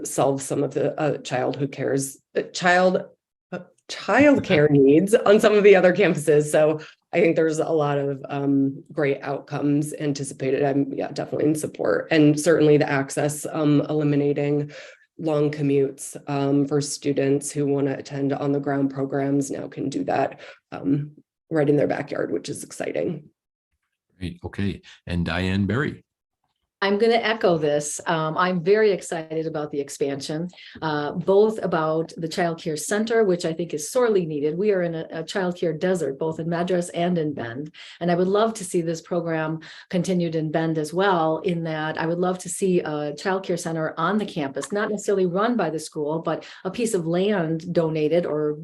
solve some of the child care needs on some of the other campuses. So I think there's a lot of great outcomes anticipated. I'm definitely in support, and certainly the access, eliminating long commutes for students who want to attend on the ground programs now can do that right in their backyard, which is exciting. Great. Okay. And Diane Berry. I'm going to echo this. I'm very excited about the expansion, both about the Child Care Center, which I think is sorely needed. We are in a child care desert, both in Madras and in Bend. And I would love to see this program continued in Bend as well, in that I would love to see a child care center on the campus, not necessarily run by the school, but a piece of land donated or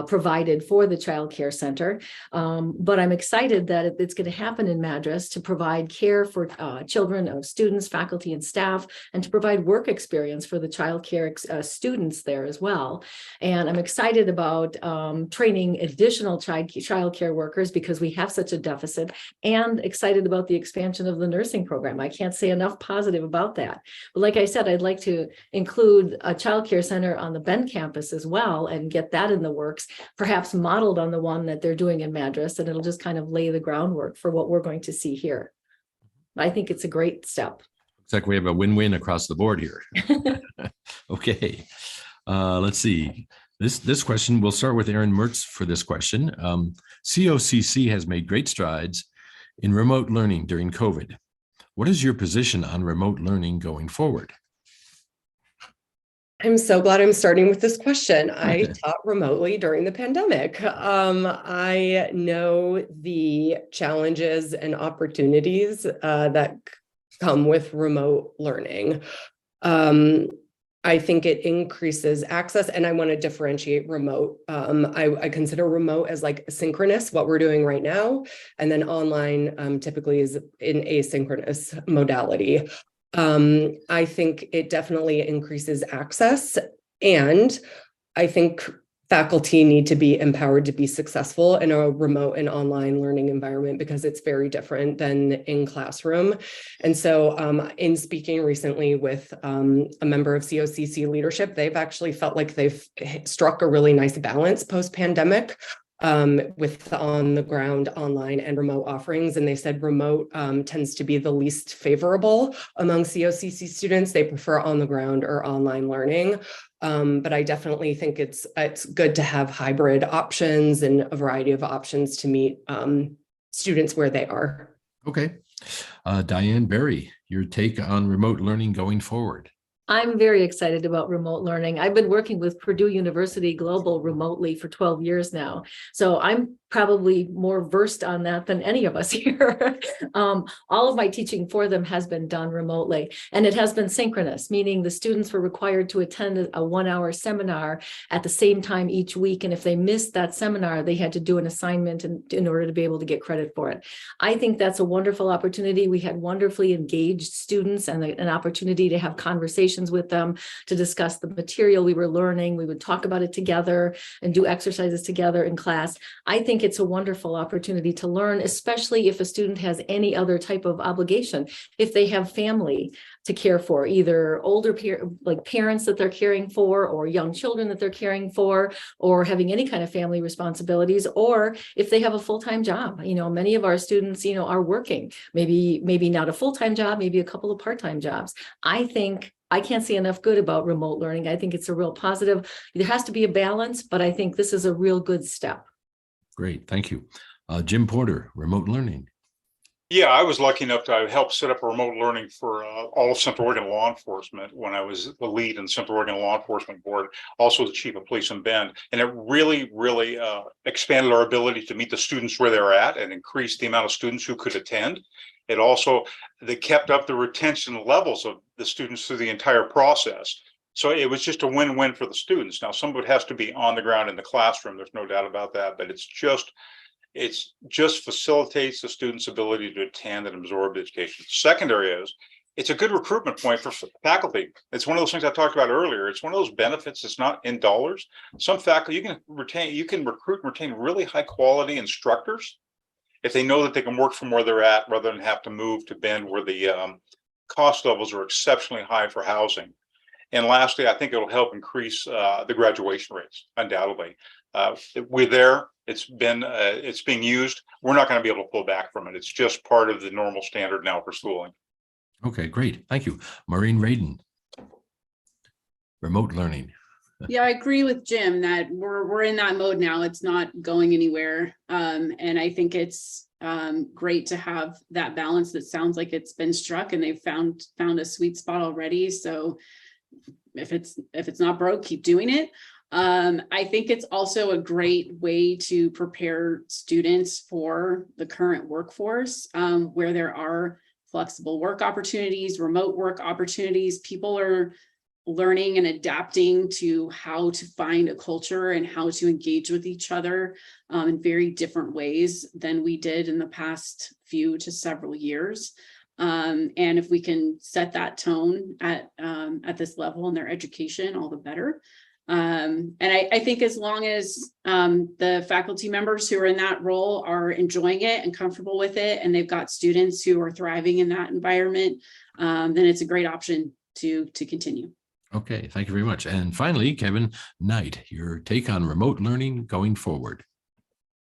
provided for the Child Care Center. But I'm excited that it's going to happen in Madras to provide care for children of students, faculty, and staff, and to provide work experience for the childcare students there as well. And I'm excited about training additional childcare workers because we have such a deficit, and excited about the expansion of the nursing program. I can't say enough positive about that. But like I said, I'd like to include a childcare center on the Bend campus as well and get that in the works, perhaps modeled on the one that they're doing in Madras, and it'll just kind of lay the groundwork for what we're going to see here. I think it's a great step. Looks like we have a win-win across the board here. Okay, let's see. This question, we'll start with Erin Merz for this question. COCC has made great strides in remote learning during COVID. What is your position on remote learning going forward? I'm so glad I'm starting with this question. I taught remotely during the pandemic. I know the challenges and opportunities that come with remote learning. I think it increases access, and I want to differentiate remote. I consider remote as like synchronous, what we're doing right now, and then online typically is in asynchronous modality. I think it definitely increases access, and I think faculty need to be empowered to be successful in a remote and online learning environment because it's very different than in classroom. And so in speaking recently with a member of COCC leadership, they've actually felt like they've struck a really nice balance post-pandemic with the on-the-ground online and remote offerings. And they said remote tends to be the least favorable among COCC students. They prefer on-the-ground or online learning. But I definitely think it's good to have hybrid options and a variety of options to meet students where they are. Okay. Diane, Berry, your take on remote learning going forward. I'm very excited about remote learning. I've been working with Purdue University Global remotely for 12 years now. So I'm probably more versed on that than any of us here. All of my teaching for them has been done remotely, and it has been synchronous, meaning the students were required to attend a 1-hour seminar at the same time each week. And if they missed that seminar, they had to do an assignment in order to be able to get credit for it. I think that's a wonderful opportunity. We had wonderfully engaged students and an opportunity to have conversations with them to discuss the material we were learning. We would talk about it together and do exercises together in class. I think it's a wonderful opportunity to learn, especially if a student has any other type of obligation. If they have family to care for, either older parents that they're caring for, or young children that they're caring for, or having any kind of family responsibilities, or if they have a full-time job. Many of our students, are working, maybe not a full-time job, maybe a couple of part-time jobs. I can't say enough good about remote learning. I think it's a real positive. There has to be a balance, but I think this is a real good step. Great, thank you. Jim Porter, remote learning. Yeah, I was lucky enough to help set up a remote learning for all of Central Oregon law enforcement when I was the lead in Central Oregon Law Enforcement Board, also the chief of police in Bend. And it really, really expanded our ability to meet the students where they're at and increase the amount of students who could attend. It also, they kept up the retention levels of the students through the entire process. So it was just a win-win for the students. Now, some of it has to be on the ground in the classroom. There's no doubt about that, but it just facilitates the students' ability to attend and absorb education. Secondary is, it's a good recruitment point for faculty. It's one of those things I talked about earlier. It's one of those benefits. It's not in dollars. Some faculty, you can recruit and retain really high quality instructors if they know that they can work from where they're at rather than have to move to Bend where the cost levels are exceptionally high for housing. And lastly, I think it'll help increase the graduation rates, undoubtedly. We're there. It's being used. We're not going to be able to pull back from it. It's just part of the normal standard now for schooling. Okay, great. Thank you. Maureen Radon, remote learning. Yeah, I agree with Jim that we're in that mode now. It's not going anywhere. And I think it's great to have that balance that sounds like it's been struck and they've found a sweet spot already. So if it's not broke, keep doing it. I think it's also a great way to prepare students for the current workforce, where there are flexible work opportunities, remote work opportunities. People are learning and adapting to how to find a culture and how to engage with each other in very different ways than we did in the past few to several years. And if we can set that tone at this level in their education, all the better. And I think as long as the faculty members who are in that role are enjoying it and comfortable with it, and they've got students who are thriving in that environment, then it's a great option to continue. Okay, thank you very much. And finally, Kevin Knight, your take on remote learning going forward.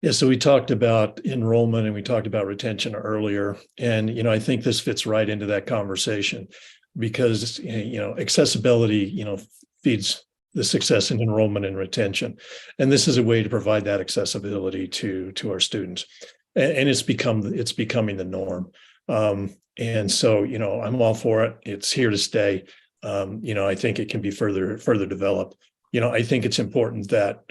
Yeah, so we talked about enrollment and we talked about retention earlier. And, I think this fits right into that conversation because, accessibility, feeds the success in enrollment and retention. And this is a way to provide that accessibility to our students. And it's becoming the norm. And so, I'm all for it. It's here to stay. I think it can be further developed. I think it's important that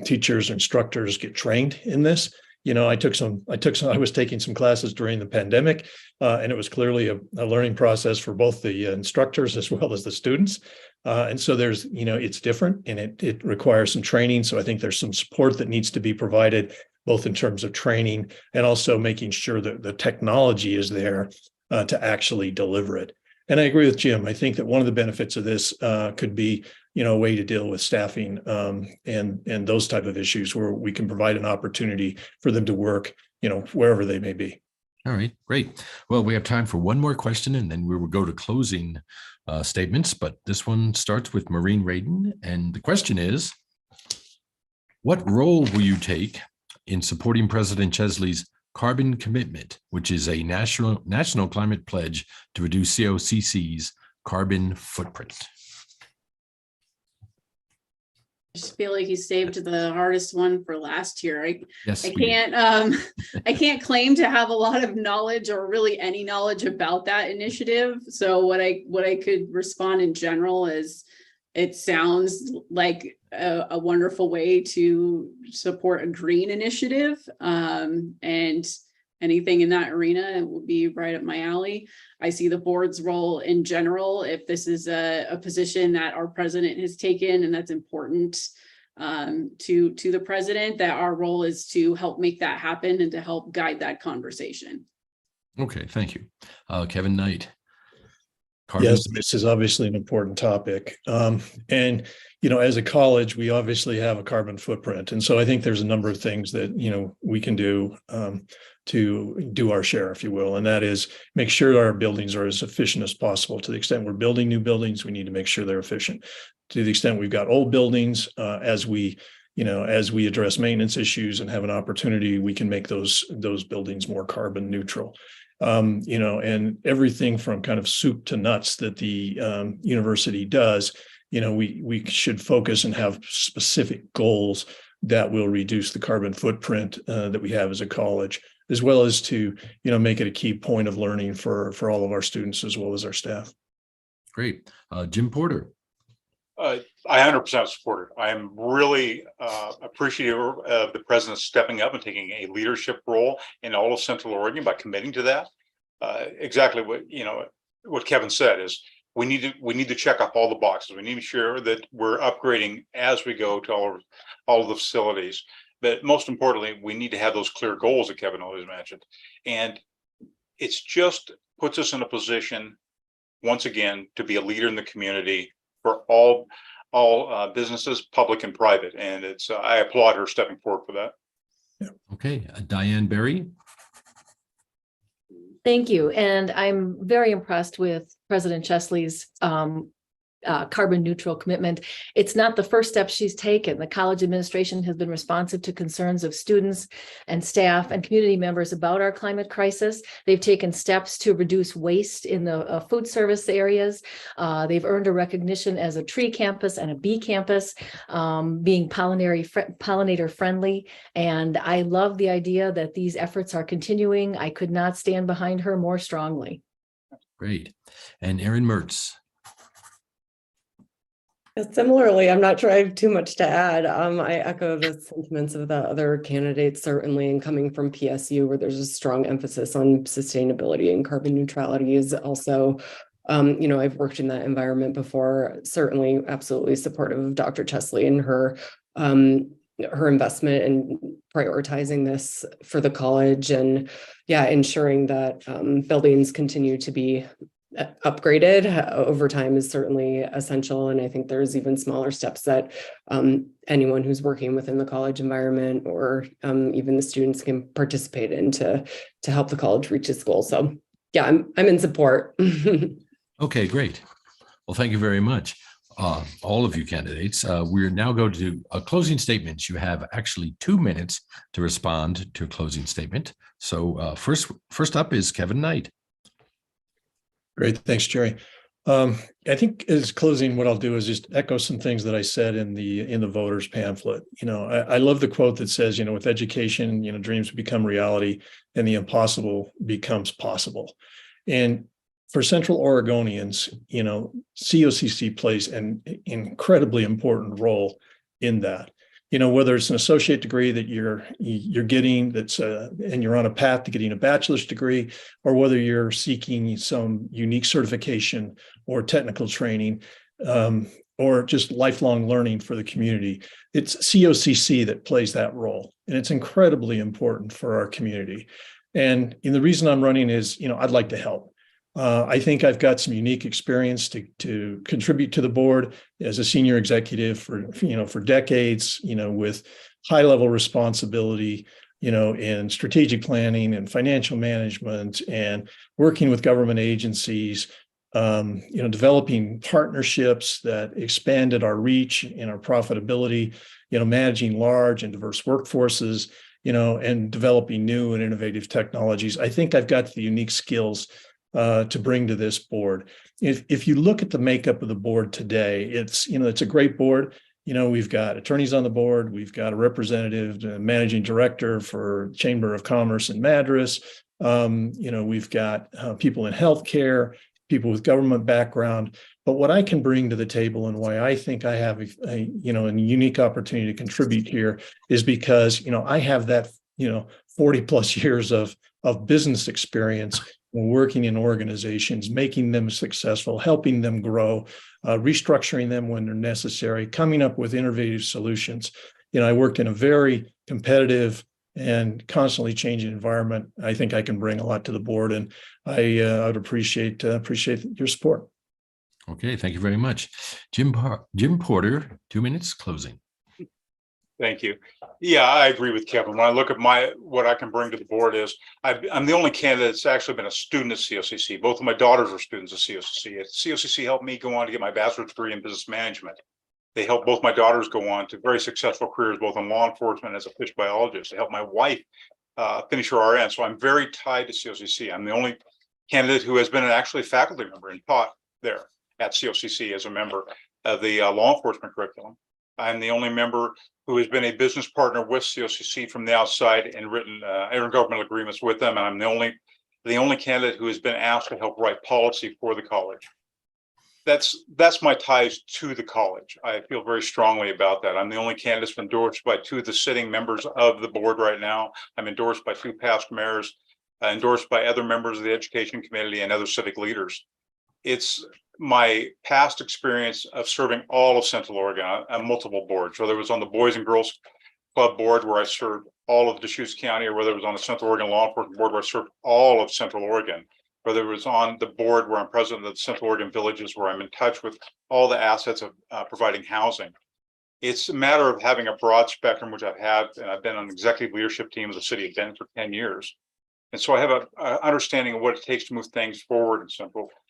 teachers, instructors get trained in this. I was taking some classes during the pandemic, and it was clearly a learning process for both the instructors as well as the students. And so there's, it's different and it requires some training. So I think there's some support that needs to be provided, both in terms of training and also making sure that the technology is there to actually deliver it. And I agree with Jim. I think that one of the benefits of this could be, a way to deal with staffing and those type of issues where we can provide an opportunity for them to work, wherever they may be. All right, great. Well, we have time for one more question, and then we will go to closing statements. But this one starts with Maureen Radon, and the question is, what role will you take in supporting President Chesley's carbon commitment, which is a national climate pledge to reduce COCC's carbon footprint? I just feel like he saved the hardest one for last year. I Yes, can't claim to have a lot of knowledge or really any knowledge about that initiative. So what I could respond in general is it sounds like a wonderful way to support a green initiative, and anything in that arena would be right up my alley. I see the board's role in general, if this is a position that our president has taken and that's important to the president, that our role is to help make that happen and to help guide that conversation. Okay, thank you. Kevin Knight. Yes, this is obviously an important topic. And, as a college, we obviously have a carbon footprint. And so I think there's a number of things that, we can do to do our share, if you will. And that is make sure our buildings are as efficient as possible. To the extent we're building new buildings, we need to make sure they're efficient. To the extent we've got old buildings, as we address maintenance issues and have an opportunity, we can make those buildings more carbon neutral. And everything from kind of soup to nuts that the university does, we should focus and have specific goals that will reduce the carbon footprint that we have as a college, as well as to, make it a key point of learning for all of our students as well as our staff. Great. Jim Porter. I 100% support it. I am really appreciative of the president stepping up and taking a leadership role in all of Central Oregon by committing to that. Exactly what Kevin said is we need to check off all the boxes. We need to ensure that we're upgrading as we go to all of the facilities. But most importantly, we need to have those clear goals that Kevin always mentioned. And it's just puts us in a position, once again, to be a leader in the community for all businesses, public and private. And I applaud her stepping forward for that. Yeah. Okay, Diane Berry. Thank you. And I'm very impressed with President Chesley's carbon neutral commitment. It's not the first step she's taken. The college administration has been responsive to concerns of students and staff and community members about our climate crisis. They've taken steps to reduce waste in the food service areas. They've earned a recognition as a tree campus and a bee campus, being pollinator friendly. And I love the idea that these efforts are continuing. I could not stand behind her more strongly. Great. And Erin Merz. Similarly, I'm not sure I have too much to add. I echo the sentiments of the other candidates, certainly, and coming from PSU, where there's a strong emphasis on sustainability and carbon neutrality is also, I've worked in that environment before, certainly absolutely supportive of Dr. Chesley and her investment in prioritizing this for the college and ensuring that buildings continue to be upgraded over time is certainly essential. And I think there's even smaller steps that anyone who's working within the college environment or even the students can participate in to help the college reach its goals. So I'm in support. Okay, great. Well, thank you very much. All of you candidates. We're now going to do closing statements. You have actually 2 minutes to respond to a closing statement. So first up is Kevin Knight. Great. Thanks, Gerry. I think as closing, what I'll do is just echo some things that I said in the voters pamphlet. I love the quote that says, with education, dreams become reality and the impossible becomes possible. And for Central Oregonians, COCC plays an incredibly important role in that. Whether it's an associate degree that you're getting and you're on a path to getting a bachelor's degree, or whether you're seeking some unique certification or technical training, or just lifelong learning for the community, it's COCC that plays that role. And it's incredibly important for our community. And the reason I'm running is, I'd like to help. I think I've got some unique experience to contribute to the board as a senior executive for decades, with high level responsibility, in strategic planning and financial management and working with government agencies, developing partnerships that expanded our reach and our profitability, managing large and diverse workforces, and developing new and innovative technologies. I think I've got the unique skills to bring to this board. If you look at the makeup of the board today, it's a great board. We've got attorneys on the board. We've got a representative, managing director for Chamber of Commerce in Madras. We've got people in healthcare, people with government background. But what I can bring to the table and why I think I have a unique opportunity to contribute here is because, I have that, 40 plus years of business experience working in organizations, making them successful, helping them grow, restructuring them when they're necessary, coming up with innovative solutions. I worked in a very competitive and constantly changing environment. I think I can bring a lot to the board, and I would appreciate your support. Okay, thank you very much. Jim Porter, 2 minutes closing. Thank you. Yeah, I agree with Kevin. When I look at what I can bring to the board is I'm the only candidate that's actually been a student at COCC. Both of my daughters are students at COCC. COCC helped me go on to get my bachelor's degree in business management. They helped both my daughters go on to very successful careers, both in law enforcement as a fish biologist. They helped my wife finish her RN. So I'm very tied to COCC. I'm the only candidate who has been an actually faculty member and taught there at COCC as a member of the law enforcement curriculum. I'm the only member who has been a business partner with COCC from the outside and written intergovernmental agreements with them. And I'm the only candidate who has been asked to help write policy for the college. That's my ties to the college. I feel very strongly about that. I'm the only candidate that's been endorsed by 2 of the sitting members of the board right now. I'm endorsed by 2 past mayors, endorsed by other members of the education committee and other civic leaders. It's my past experience of serving all of Central Oregon on multiple boards, whether it was on the Boys and Girls Club board where I served all of Deschutes County, or whether it was on the Central Oregon Law Enforcement board where I served all of Central Oregon, whether it was on the board where I'm president of the Central Oregon Villages, where I'm in touch with all the assets of providing housing. It's a matter of having a broad spectrum, which I've had, and I've been on the executive leadership team of the city of Bend for 10 years. And so I have an understanding of what it takes to move things forward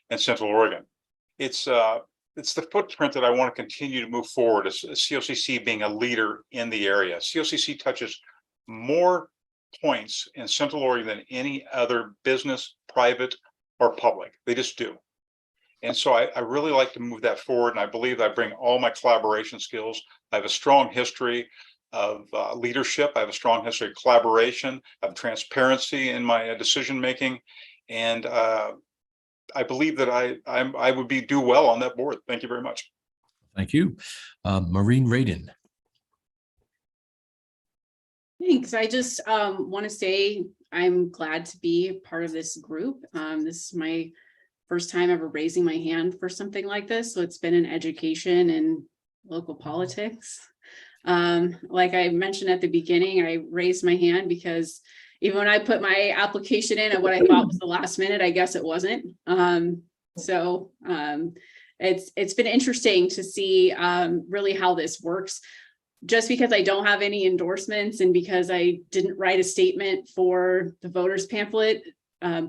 in Central Oregon. It's the footprint that I want to continue to move forward as COCC being a leader in the area. COCC touches more points in Central Oregon than any other business, private or public. They just do. And so I really like to move that forward. And I believe that I bring all my collaboration skills. I have a strong history of leadership. I have a strong history of collaboration, of transparency in my decision making. And I believe that I would do well on that board. Thank you very much. Thank you. Maureen Radon. Thanks. I just want to say I'm glad to be part of this group. This is my first time ever raising my hand for something like this. So it's been an education in local politics. Like I mentioned at the beginning, I raised my hand because even when I put my application in at what I thought was the last minute, I guess it wasn't. It's been interesting to see really how this works. Just because I don't have any endorsements and because I didn't write a statement for the voters pamphlet,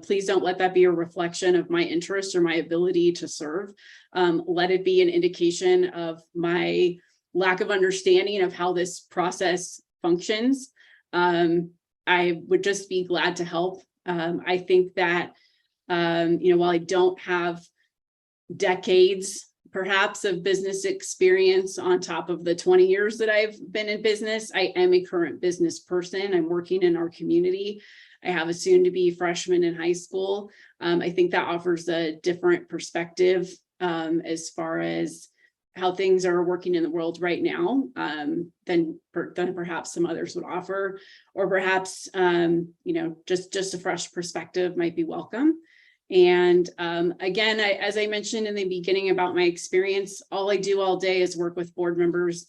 please don't let that be a reflection of my interest or my ability to serve. Let it be an indication of my lack of understanding of how this process functions. I would just be glad to help. I think that, while I don't have decades, perhaps, of business experience on top of the 20 years that I've been in business, I am a current business person. I'm working in our community. I have a soon-to-be freshman in high school. I think that offers a different perspective as far as how things are working in the world right now than perhaps some others would offer, or perhaps just a fresh perspective might be welcome. And again, as I mentioned in the beginning about my experience, all I do all day is work with board members.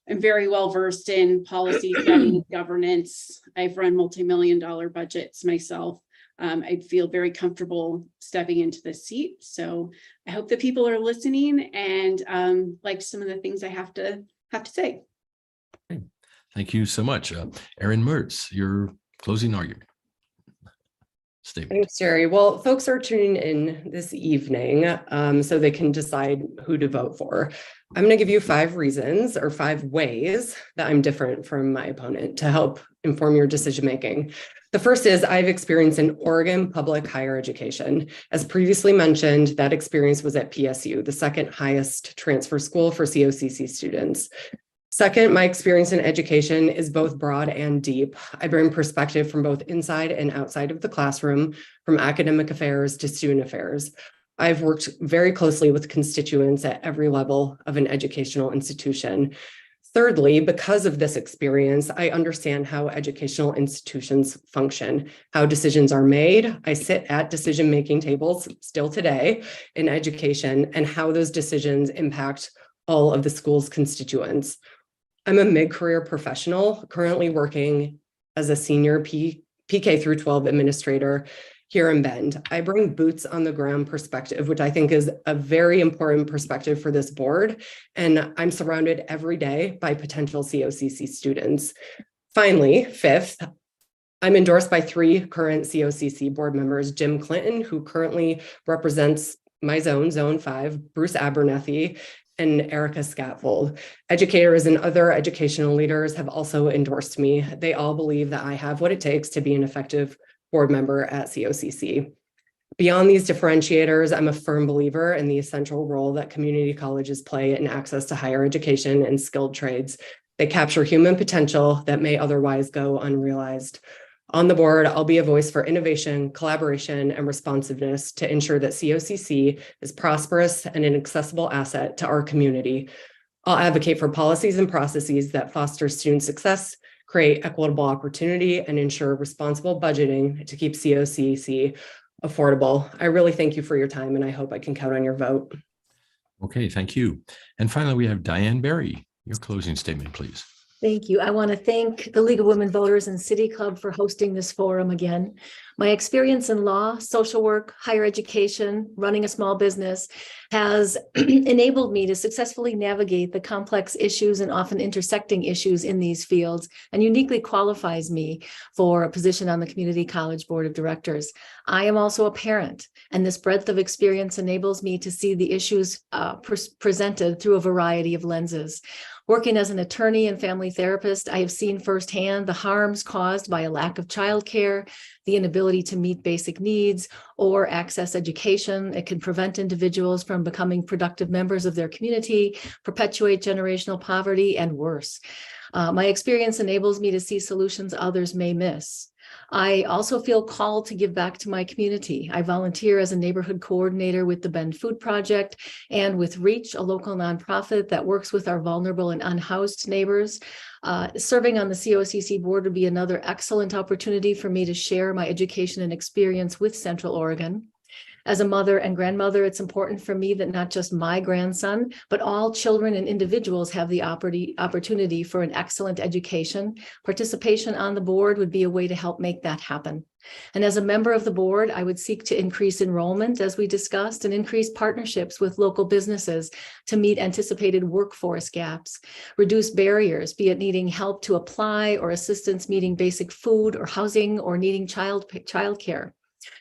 I'm very well versed in policy setting, governance. I've run multi-million-dollar budgets myself. I'd feel very comfortable stepping into this seat. So I hope that people are listening and like some of the things I have to say. Thank you so much. Erin Merz, your closing argument. Statement. Thanks, Gerry. Well, folks are tuning in this evening so they can decide who to vote for. I'm going to give you 5 reasons or 5 ways that I'm different from my opponent to help inform your decision making. The first is I've experienced in Oregon public higher education. As previously mentioned, that experience was at PSU, the second highest transfer school for COCC students. Second, my experience in education is both broad and deep. I bring perspective from both inside and outside of the classroom, from academic affairs to student affairs. I've worked very closely with constituents at every level of an educational institution. Thirdly, because of this experience, I understand how educational institutions function, how decisions are made. I sit at decision-making tables still today in education, and how those decisions impact all of the school's constituents. I'm a mid-career professional currently working as a senior PK through 12 administrator here in Bend. I bring boots on the ground perspective, which I think is a very important perspective for this board. And I'm surrounded every day by potential COCC students. Finally, 5th, I'm endorsed by 3 current COCC board members, Jim Clinton, who currently represents my zone 5, Bruce Abernethy, and Erica Scatfold. Educators and other educational leaders have also endorsed me. They all believe that I have what it takes to be an effective board member at COCC. Beyond these differentiators, I'm a firm believer in the essential role that community colleges play in access to higher education and skilled trades. They capture human potential that may otherwise go unrealized. On the board, I'll be a voice for innovation, collaboration, and responsiveness to ensure that COCC is prosperous and an accessible asset to our community. I'll advocate for policies and processes that foster student success, create equitable opportunity, and ensure responsible budgeting to keep COCC affordable. I really thank you for your time, and I hope I can count on your vote. Okay, thank you. And finally, we have Diane Berry. Your closing statement, please. Thank you. I want to thank the League of Women Voters and City Club for hosting this forum again. My experience in law, social work, higher education, running a small business has enabled me to successfully navigate the complex issues and often intersecting issues in these fields, and uniquely qualifies me for a position on the Community College Board of Directors. I am also a parent, and this breadth of experience enables me to see the issues presented through a variety of lenses. Working as an attorney and family therapist, I have seen firsthand the harms caused by a lack of childcare, the inability to meet basic needs or access education. It can prevent individuals from becoming productive members of their community, perpetuate generational poverty, and worse. My experience enables me to see solutions others may miss. I also feel called to give back to my community. I volunteer as a neighborhood coordinator with the Bend Food Project and with Reach, a local nonprofit that works with our vulnerable and unhoused neighbors. Serving on the COCC board would be another excellent opportunity for me to share my education and experience with Central Oregon. As a mother and grandmother, it's important for me that not just my grandson, but all children and individuals have the opportunity for an excellent education. Participation on the board would be a way to help make that happen. And as a member of the board, I would seek to increase enrollment, as we discussed, and increase partnerships with local businesses to meet anticipated workforce gaps, reduce barriers, be it needing help to apply or assistance meeting basic food or housing or needing childcare.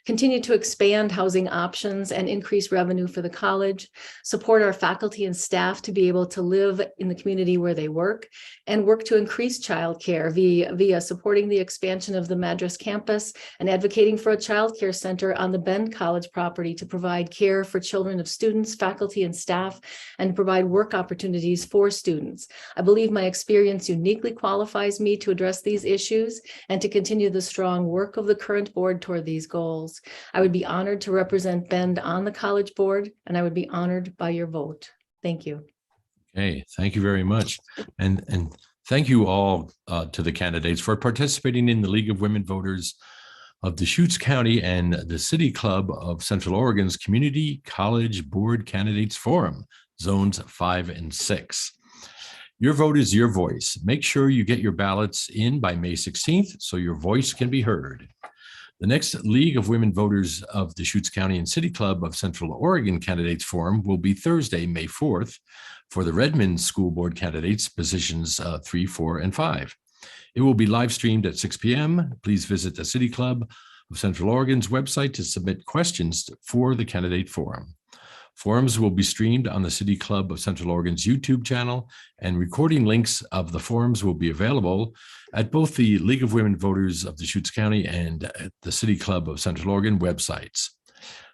Continue to expand housing options and increase revenue for the college, support our faculty and staff to be able to live in the community where they work, and work to increase childcare via supporting the expansion of the Madras campus and advocating for a childcare center on the Bend College property to provide care for children of students, faculty, and staff, and provide work opportunities for students. I believe my experience uniquely qualifies me to address these issues and to continue the strong work of the current board toward these goals. I would be honored to represent Bend on the college board, and I would be honored by your vote. Thank you. Okay, thank you very much. And thank you all to the candidates for participating in the League of Women Voters of Deschutes County and the City Club of Central Oregon's Community College Board Candidates Forum, Zones 5 and 6. Your vote is your voice. Make sure you get your ballots in by May 16th so your voice can be heard. The next League of Women Voters of Deschutes County and City Club of Central Oregon Candidates Forum will be Thursday, May 4th for the Redmond School Board candidates, positions 3, 4, and 5. It will be live streamed at 6 p.m. Please visit the City Club of Central Oregon's website to submit questions for the candidate forum. Forums will be streamed on the City Club of Central Oregon's YouTube channel, and recording links of the forums will be available at both the League of Women Voters of Deschutes County and at the City Club of Central Oregon websites.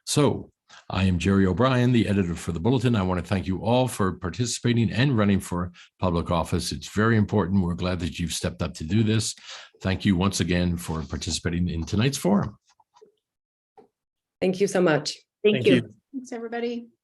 So I am Gerry O'Brien, the editor for the Bulletin. I want to thank you all for participating and running for public office. It's very important. We're glad that you've stepped up to do this. Thank you once again for participating in tonight's forum. Thank you so much. Thank you. Thanks, everybody.